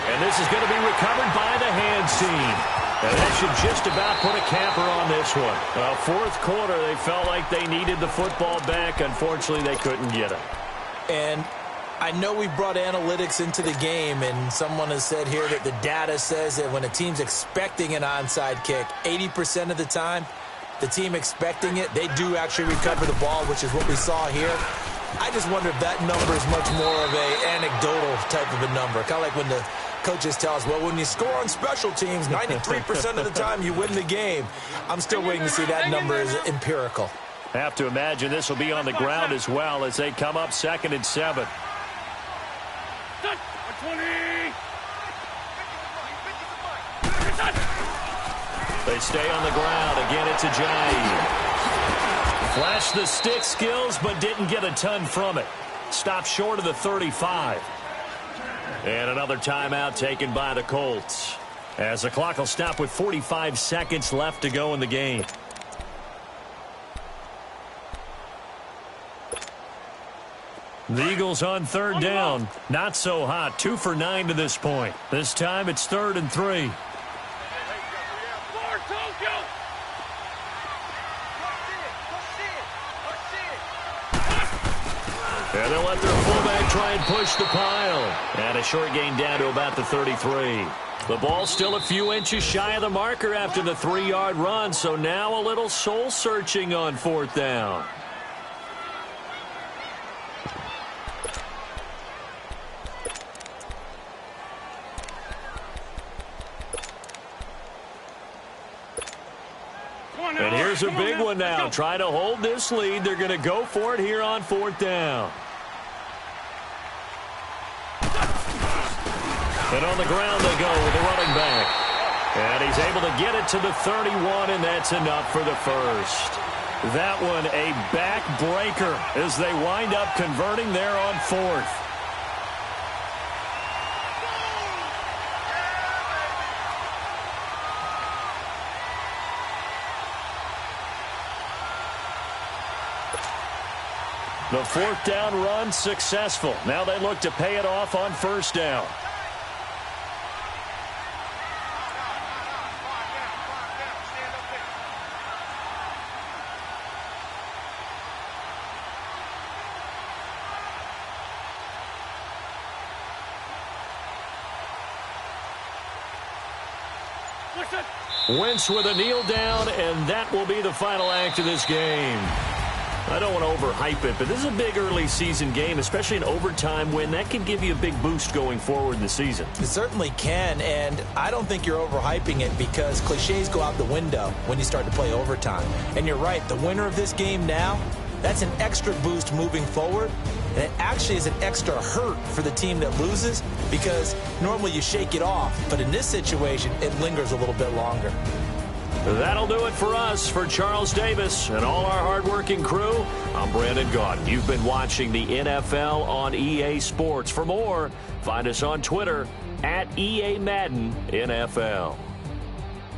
And this is going to be recovered by the hands team. And that should just about put a capper on this one. 4th quarter, they felt like they needed the football back. Unfortunately, they couldn't get it. And I know we brought analytics into the game, and someone has said here that the data says that when a team's expecting an onside kick, 80% of the time, the team expecting it, they do actually recover the ball, which is what we saw here. I just wonder if that number is much more of an anecdotal type of a number. Kind of like when the coaches tell us, well, when you score on special teams, 93% of the time you win the game. I'm still waiting to see that number is empirical. Have to imagine this will be on the ground as well as they come up 2nd and 7. 20. They stay on the ground. Again, it's Ajayi. Flashed the stick skills, but didn't get a ton from it. Stopped short of the 35. And another timeout taken by the Colts, as the clock will stop with 45 seconds left to go in the game. The Eagles on 3rd down. Not so hot. 2 for 9 to this point. This time it's 3rd and 3. And they'll let their fullback try and push the pile. And a short gain down to about the 33. The ball still a few inches shy of the marker after the 3-yard run. So now a little soul searching on 4th down. And here's a big one now. Trying to hold this lead. They're going to go for it here on 4th down. And on the ground they go with the running back. And he's able to get it to the 31, and that's enough for the first. That one a backbreaker as they wind up converting there on 4th. The 4th down run successful. Now they look to pay it off on 1st down. Wentz with a kneel down, and that will be the final act of this game. I don't want to overhype it, but this is a big early season game, especially an overtime win. That can give you a big boost going forward in the season. It certainly can, and I don't think you're overhyping it because cliches go out the window when you start to play overtime. And you're right, the winner of this game now, that's an extra boost moving forward, and it actually is an extra hurt for the team that loses because normally you shake it off, but in this situation, it lingers a little bit longer. That'll do it for us. For Charles Davis and all our hardworking crew, I'm Brandon Gaudin. You've been watching the NFL on EA Sports. For more, find us on Twitter at EA Madden NFL.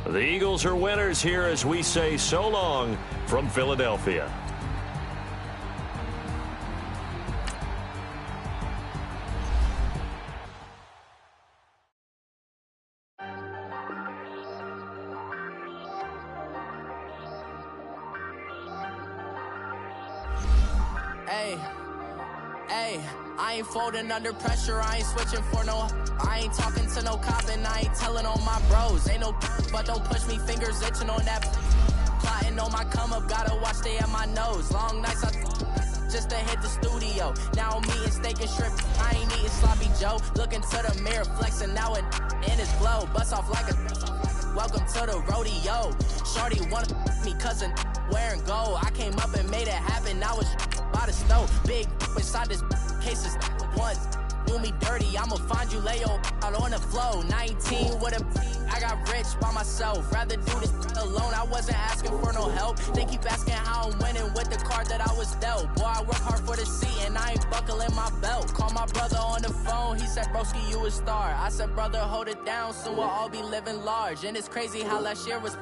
The Eagles are winners here as we say so long from Philadelphia. I ain't folding under pressure, I ain't switching for no. I ain't talking to no cop and I ain't telling on my bros. Ain't no but don't push me, fingers itching on that. Plotting on my come up, gotta watch they at my nose. Long nights just to hit the studio. Now I'm eating steak and shrimp, I ain't eating sloppy Joe. Looking to the mirror, flexing now it in his glow. Bust off like a welcome to the rodeo. Shorty wanna me cousin wearing gold. I came up and made it happen, now it's by the stove. Big inside this cases once do me dirty, I'ma find you lay out on the flow. 19 with a I got rich by myself, rather do this alone. I wasn't asking for no help, they keep asking how I'm winning with the card that I was dealt. Boy, I work hard for the seat and I ain't buckling my belt. Call my brother on the phone, he said broski you a star. I said brother hold it down, soon we'll all be living large. And it's crazy how last year was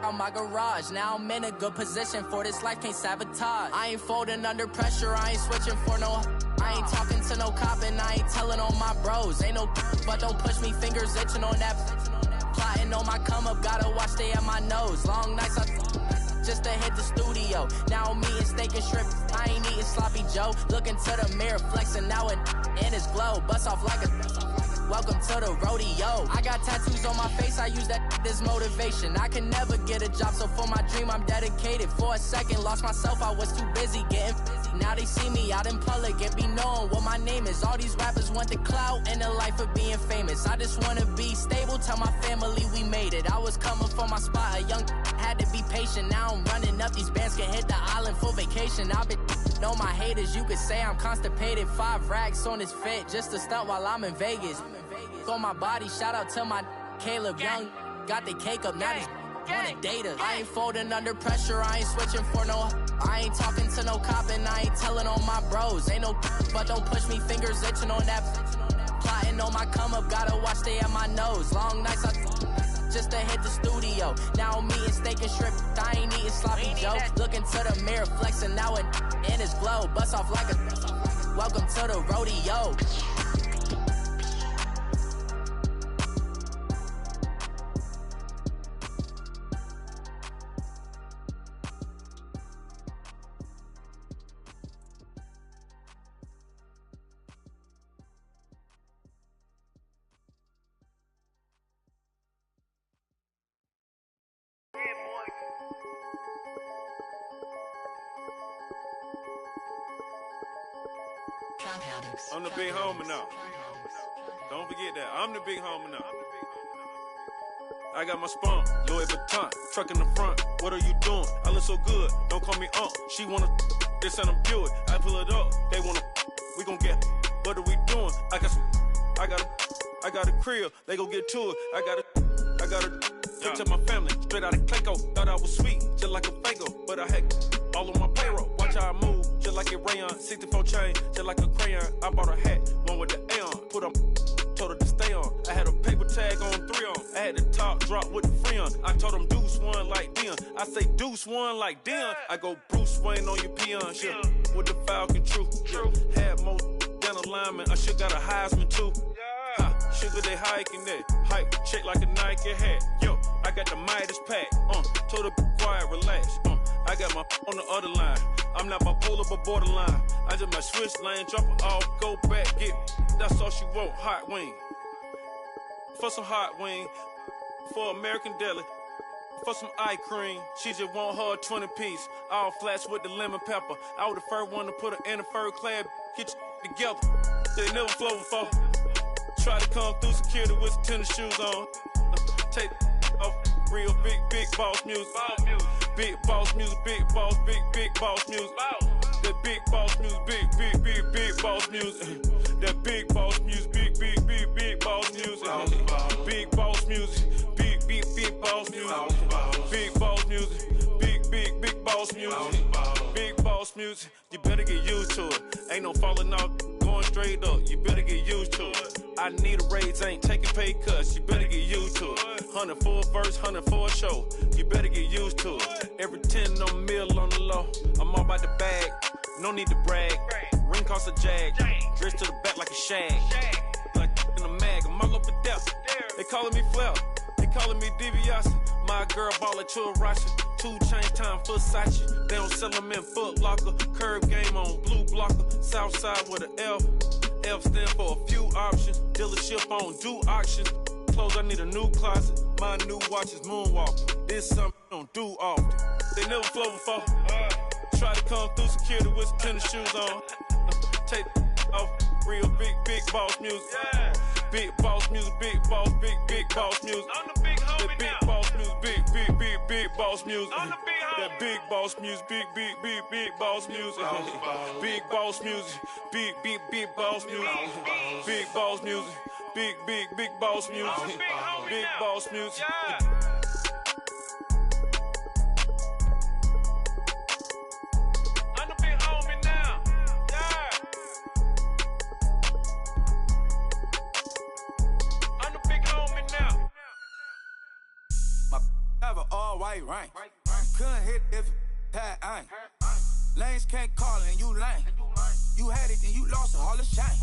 on my garage. Now I'm in a good position for this life, can't sabotage. I ain't folding under pressure, I ain't switching for no. I ain't talking to no cop and I ain't telling on my bros. Ain't no but don't push me, fingers itching on that. Plotting on my come up, gotta watch they at my nose. Long nights just to hit the studio. Now I'm eating steak and shrimp, I ain't eating sloppy Joe. Look into the mirror, flexing now and in his glow. Bust off like a welcome to the rodeo. I got tattoos on my face, I use that as motivation. I can never get a job, so for my dream I'm dedicated. For a second, lost myself, I was too busy getting busy. Now they see me out in public and be knowing what my name is. All these rappers want the clout and the life of being famous. I just wanna be stable, tell my family we made it. I was coming for my spot, a young had to be patient. Now I'm running up, these bands can hit the island for vacation. I've been know my haters, you could say I'm constipated. 5 racks on his fit, just to stunt while I'm in Vegas. On my body, shout out to my Caleb Young. Got the cake up, now these wanna data. I ain't folding under pressure, I ain't switching for no. I ain't talking to no cop and I ain't telling on my bros. Ain't no but don't push me, fingers itching on that. Plotting on my come up, gotta watch stay at my nose. Long nights I just to hit the studio. Now I'm eating steak and shrimp, I ain't eating sloppy Joe. Looking to the mirror, flexing now and in his glow. Bust off like a welcome to the rodeo. I'm the big homie now. Don't forget that. I'm the big homie now. I got my spunk, Louis Vuitton, truck in the front. What are you doing? I look so good. Don't call me She wanna this and I'm Buick. I pull it up. They wanna we gon' get. What are we doing? I got a crib. They gon' get to it. I got a picture my family straight out of Clayco. Thought I was sweet, just like a Fago, but I had all on my payroll. Watch how I move, just like a rayon. 64 chain, just like a crayon. I bought a hat, one with the A on. Put on, told her to stay on. I had a paper tag on 3 on. I had the top drop with the free on. I told them Deuce one like Dion. I say Deuce one like Dion. I go Bruce Wayne on your peon shit. With the Falcon, true. Had most than a lineman. I should got a Heisman too. Sugar, they hiking that. Hike, shake like a Nike hat. Yo, I got the Midas pack. Told her be quiet, relax. I got my on the other line. I'm not bipolar, but borderline. I just might switch lane, drop it off, go back, get. That's all she want, hot wing. For some hot wing, for American deli, for some eye cream. She just want her 20-piece, all flats with the lemon pepper. I was the first one to put her in a fur clad. Get you together. They never flow before. Try to come through security with some tennis shoes on. Take off real big boss music. Big boss music, big boss music. That big boss music, big boss music. That big boss music, big boss music. Big boss music, big boss music. Big boss music, big boss music. Big boss music, you better get used to it. Ain't no falling off, going straight up. You better get used to it. I need a raise, ain't taking pay cuts. You better get used to it. 100 for a verse, 100 for a show. You better get used to it. Every 10 on mill on the low. I'm all about the bag, no need to brag. Ring cost a jag, dress to the back like a shag. Like in a mag, I'm all up and down. They calling me Flair, they calling me DiBiase. My girl ball at Russian. 2 chains time for Versace. They don't sell them in Foot Locker. Curve game on blue blocker. South side with an F. F stand for a few options. Dealership on do auctions. Clothes, I need a new closet. My new watch is Moonwalk. This something I don't do often. They never flow before. Try to come through security with some tennis shoes on. Take off real big boss music. Big boss music, big boss music. I'm the big homie that big now. boss music, big boss music. I'm the big homie. That big boss music, big boss music. Big boss music, big boss music. Big boss music, big boss music. I'm the big homie Big now. boss music. I'm the big homie now. I'm the big homie now. My have an all-white rank. Couldn't hit if it had ain't. Lanes can't call and you lame. You had it and you lost it, all the shame.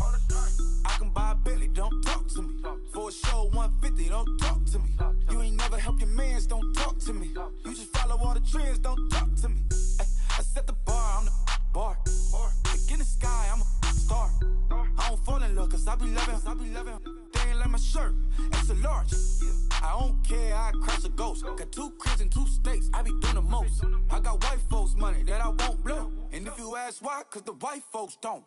I can buy a Billy, don't talk to me. For a show 150, don't talk to me. You ain't never help your mans, don't talk to me. You just follow all the trends, don't talk to me. Ay, I set the bar, I'm the bar. Like in the sky, I'm a star. I don't fall in love, cause I be loving. They ain't like my shirt, extra large. I don't care, I crush a ghost. Got 2 cribs in 2 states, I be doing the most. I got white folks' money that I won't blow. And if you ask why, cause the white folks don't.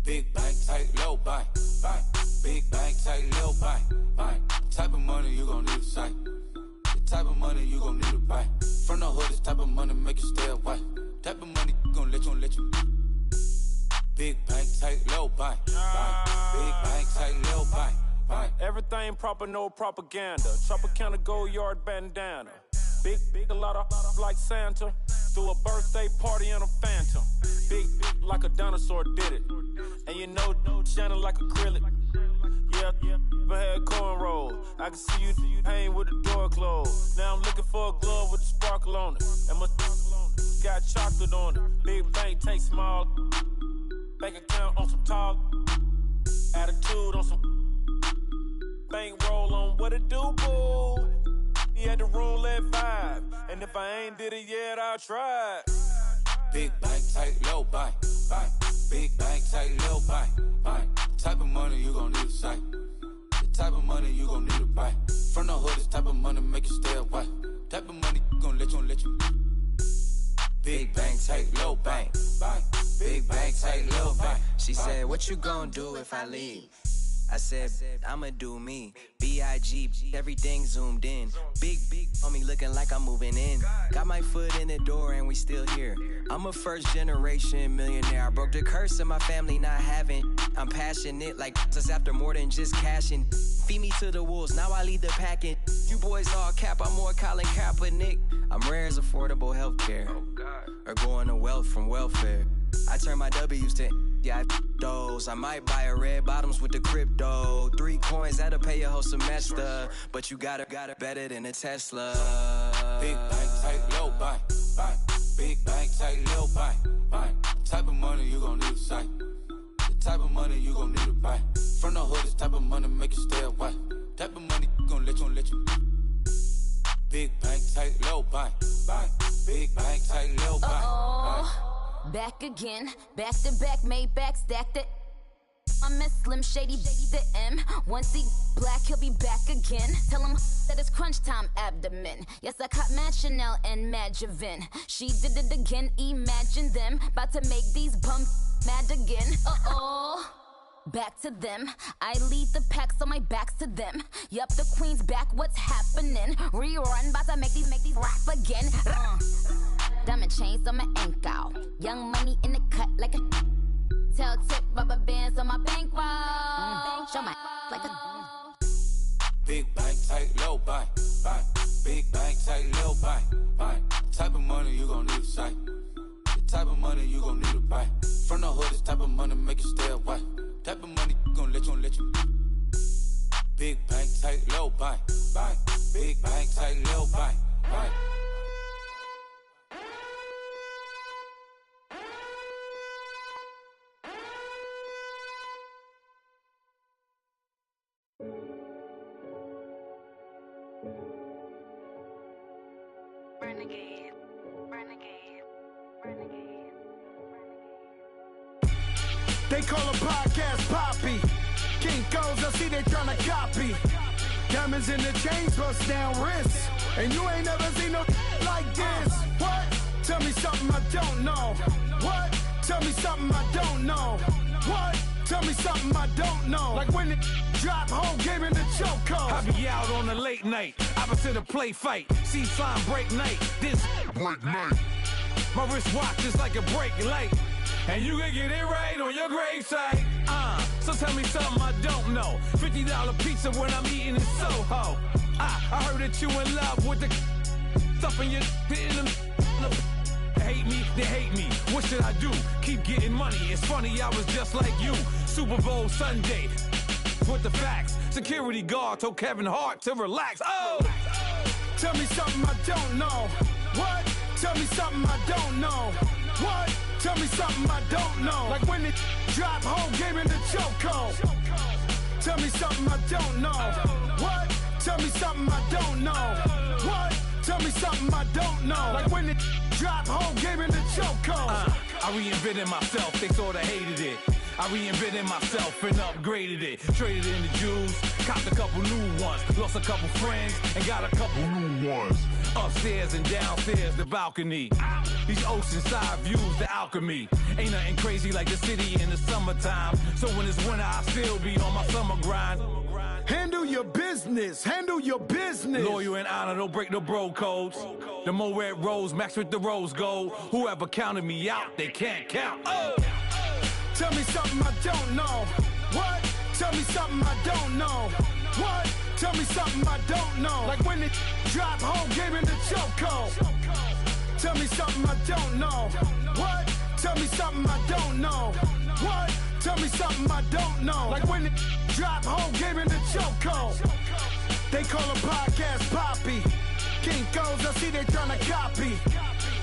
Big bank, tight, low buy. Big bank, tight, low buy. Type of money you gon' need to sight. The type of money you gon' need to buy. From the hood, this type of money make you stay away. Type of money gon' let you. Big bank, tight, low buy. Big bank, tight, low buy. Everything proper, no propaganda. Tropicana gold yard bandana. Big, a lot of like Santa. Threw a birthday party in a phantom. Big like a dinosaur did it. And you know, shining like acrylic. Yeah, I had cornrow. I can see you hang with the door closed. Now I'm looking for a glove with a sparkle on it. And my got chocolate on it. Big bank, take small. Bank account on some tall. Attitude on some. Bank roll on what it do, boo. He had the roulette vibe. And if I ain't did it yet, I'll try. Big bank, tight, low buy. Big bank, tight, low buy. Type of money you gon' need to sight. The type of money you gon' need to buy. From the hood, this type of money make you stay away. Type of money gon' let you. Big bank, tight, low buy. Big bank, tight, low buy. She said, what you gon' do if I leave? I said, I'ma do me. B.I.G. Everything zoomed in. Big on me looking like I'm moving in. Got my foot in the door and we still here. I'm a first generation millionaire. I broke the curse of my family not having. I'm passionate like just after more than just cashing. Feed me to the wolves, now I lead the packing. You boys all cap, I'm more Colin Kaepernick. I'm rare as affordable healthcare. Or going to wealth from welfare. I turn my W's to those. I might buy a red bottoms with the crypto. 3 coins, that'll pay your whole semester. But you got it better than a Tesla. Big bank, tight, low buy. Big bank, tight, low buy. Type of money you gon' need to sight. The type of money you gon' need to buy. From the hood, this type of money make you stay away. Type of money gon' let you. Big bank, tight, low buy. Big bank, tight, low buy. Back again, back to back, made back, stacked it. I'm a Slim Shady, the M. Once he black, he'll be back again. Tell him that it's crunch time abdomen. Yes, I caught Mad Chanel and Mad Javin. She did it again, imagine them. About to make these bums mad again. Back to them. I lead the pack, so my back's to them. Yup, the queen's back, what's happening? Rerun, about to make these rap again. Diamond chains on my ankle. Young money in the cut like a tail tip, rubber bands on my bankroll. Show my like a Big bank, tight, low buy. Big bank, tight, low buy. Type of money you gon' need to sight. The type of money you gon' need to buy. From the hood, this type of money make you stay away. Type of money gon' let you. Big bank, tight, low buy. Big bank, tight, low buy. They call a podcast Poppy. Kinkos, I see they tryna copy. Diamonds in the chains, bust down wrists. And you ain't never seen no like this. What? Tell me something I don't know. What? Tell me something I don't know. What? Tell me something I don't know. Like when it drop, whole game in the chokehold. I be out on a late night, opposite a play fight. See sign break night, this break night. My wristwatch is like a break light. And you can get it right on your gravesite. So tell me something I don't know. $50 pizza when I'm eating in Soho. I heard that you in love with the stuff in your hate me, they hate me. What should I do? Keep getting money. It's funny, I was just like you. Super Bowl Sunday with the facts. Security guard told Kevin Hart to relax. Oh! Tell me something I don't know. What? Tell me something I don't know. What? Tell me something I don't know. Like when it drop, whole game in the chokehold. Tell me something I don't know. What? Tell me something I don't know. What? Tell me something I don't know. Like when it drop home, gave me the chokehold. I reinvented myself, they sorta hated it. I reinvented myself and upgraded it. Traded in the Jews, copped a couple new ones. Lost a couple friends and got a couple new ones. Upstairs and downstairs, the balcony. These oceanside views, the alchemy. Ain't nothing crazy like the city in the summertime. So when it's winter, I still be on my summer grind. Handle your business, handle your business. Loyal and honor, don't break the bro codes. The more red rose, max with the rose gold. Whoever counted me out, they can't count. Oh! Tell me something I don't know. What? Tell me something I don't know. What? Tell me something I don't know. Like when it drop home, gave me the chokehold. Tell me something I don't know. What? Tell me something I don't know. What? Tell me something I don't know. Like when it drop home, gave me the chokehold. They call a podcast Poppy. Kinkos, I see they tryna copy.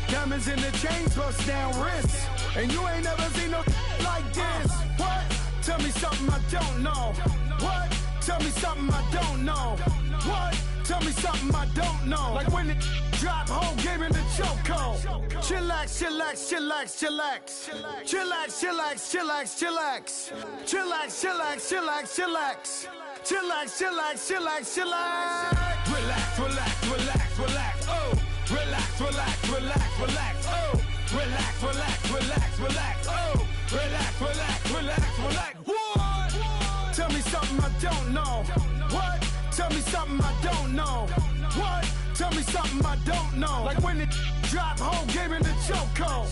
Diamonds in the chains, bust down wrists. And you ain't never seen no like this. What? Tell me something I don't know. What? Tell me something I don't know. What? Tell me something I don't know. Like when it drop home, gave me the chokehold. Chillax, chillax, chillax, chillax. Chillax, chillax, chillax, chillax. Chillax, chillax, chillax, chillax. Chillax, chillax, chillax, chillax. Relax, relax, relax, relax. Oh! Relax, relax, relax, relax. Oh! Relax, relax, relax, relax. Oh! Relax, relax, relax, relax. What? Tell me something I don't know. What? Tell me something I don't know. What? Tell me something I don't know. Like when it drop home, gave me the chokehold.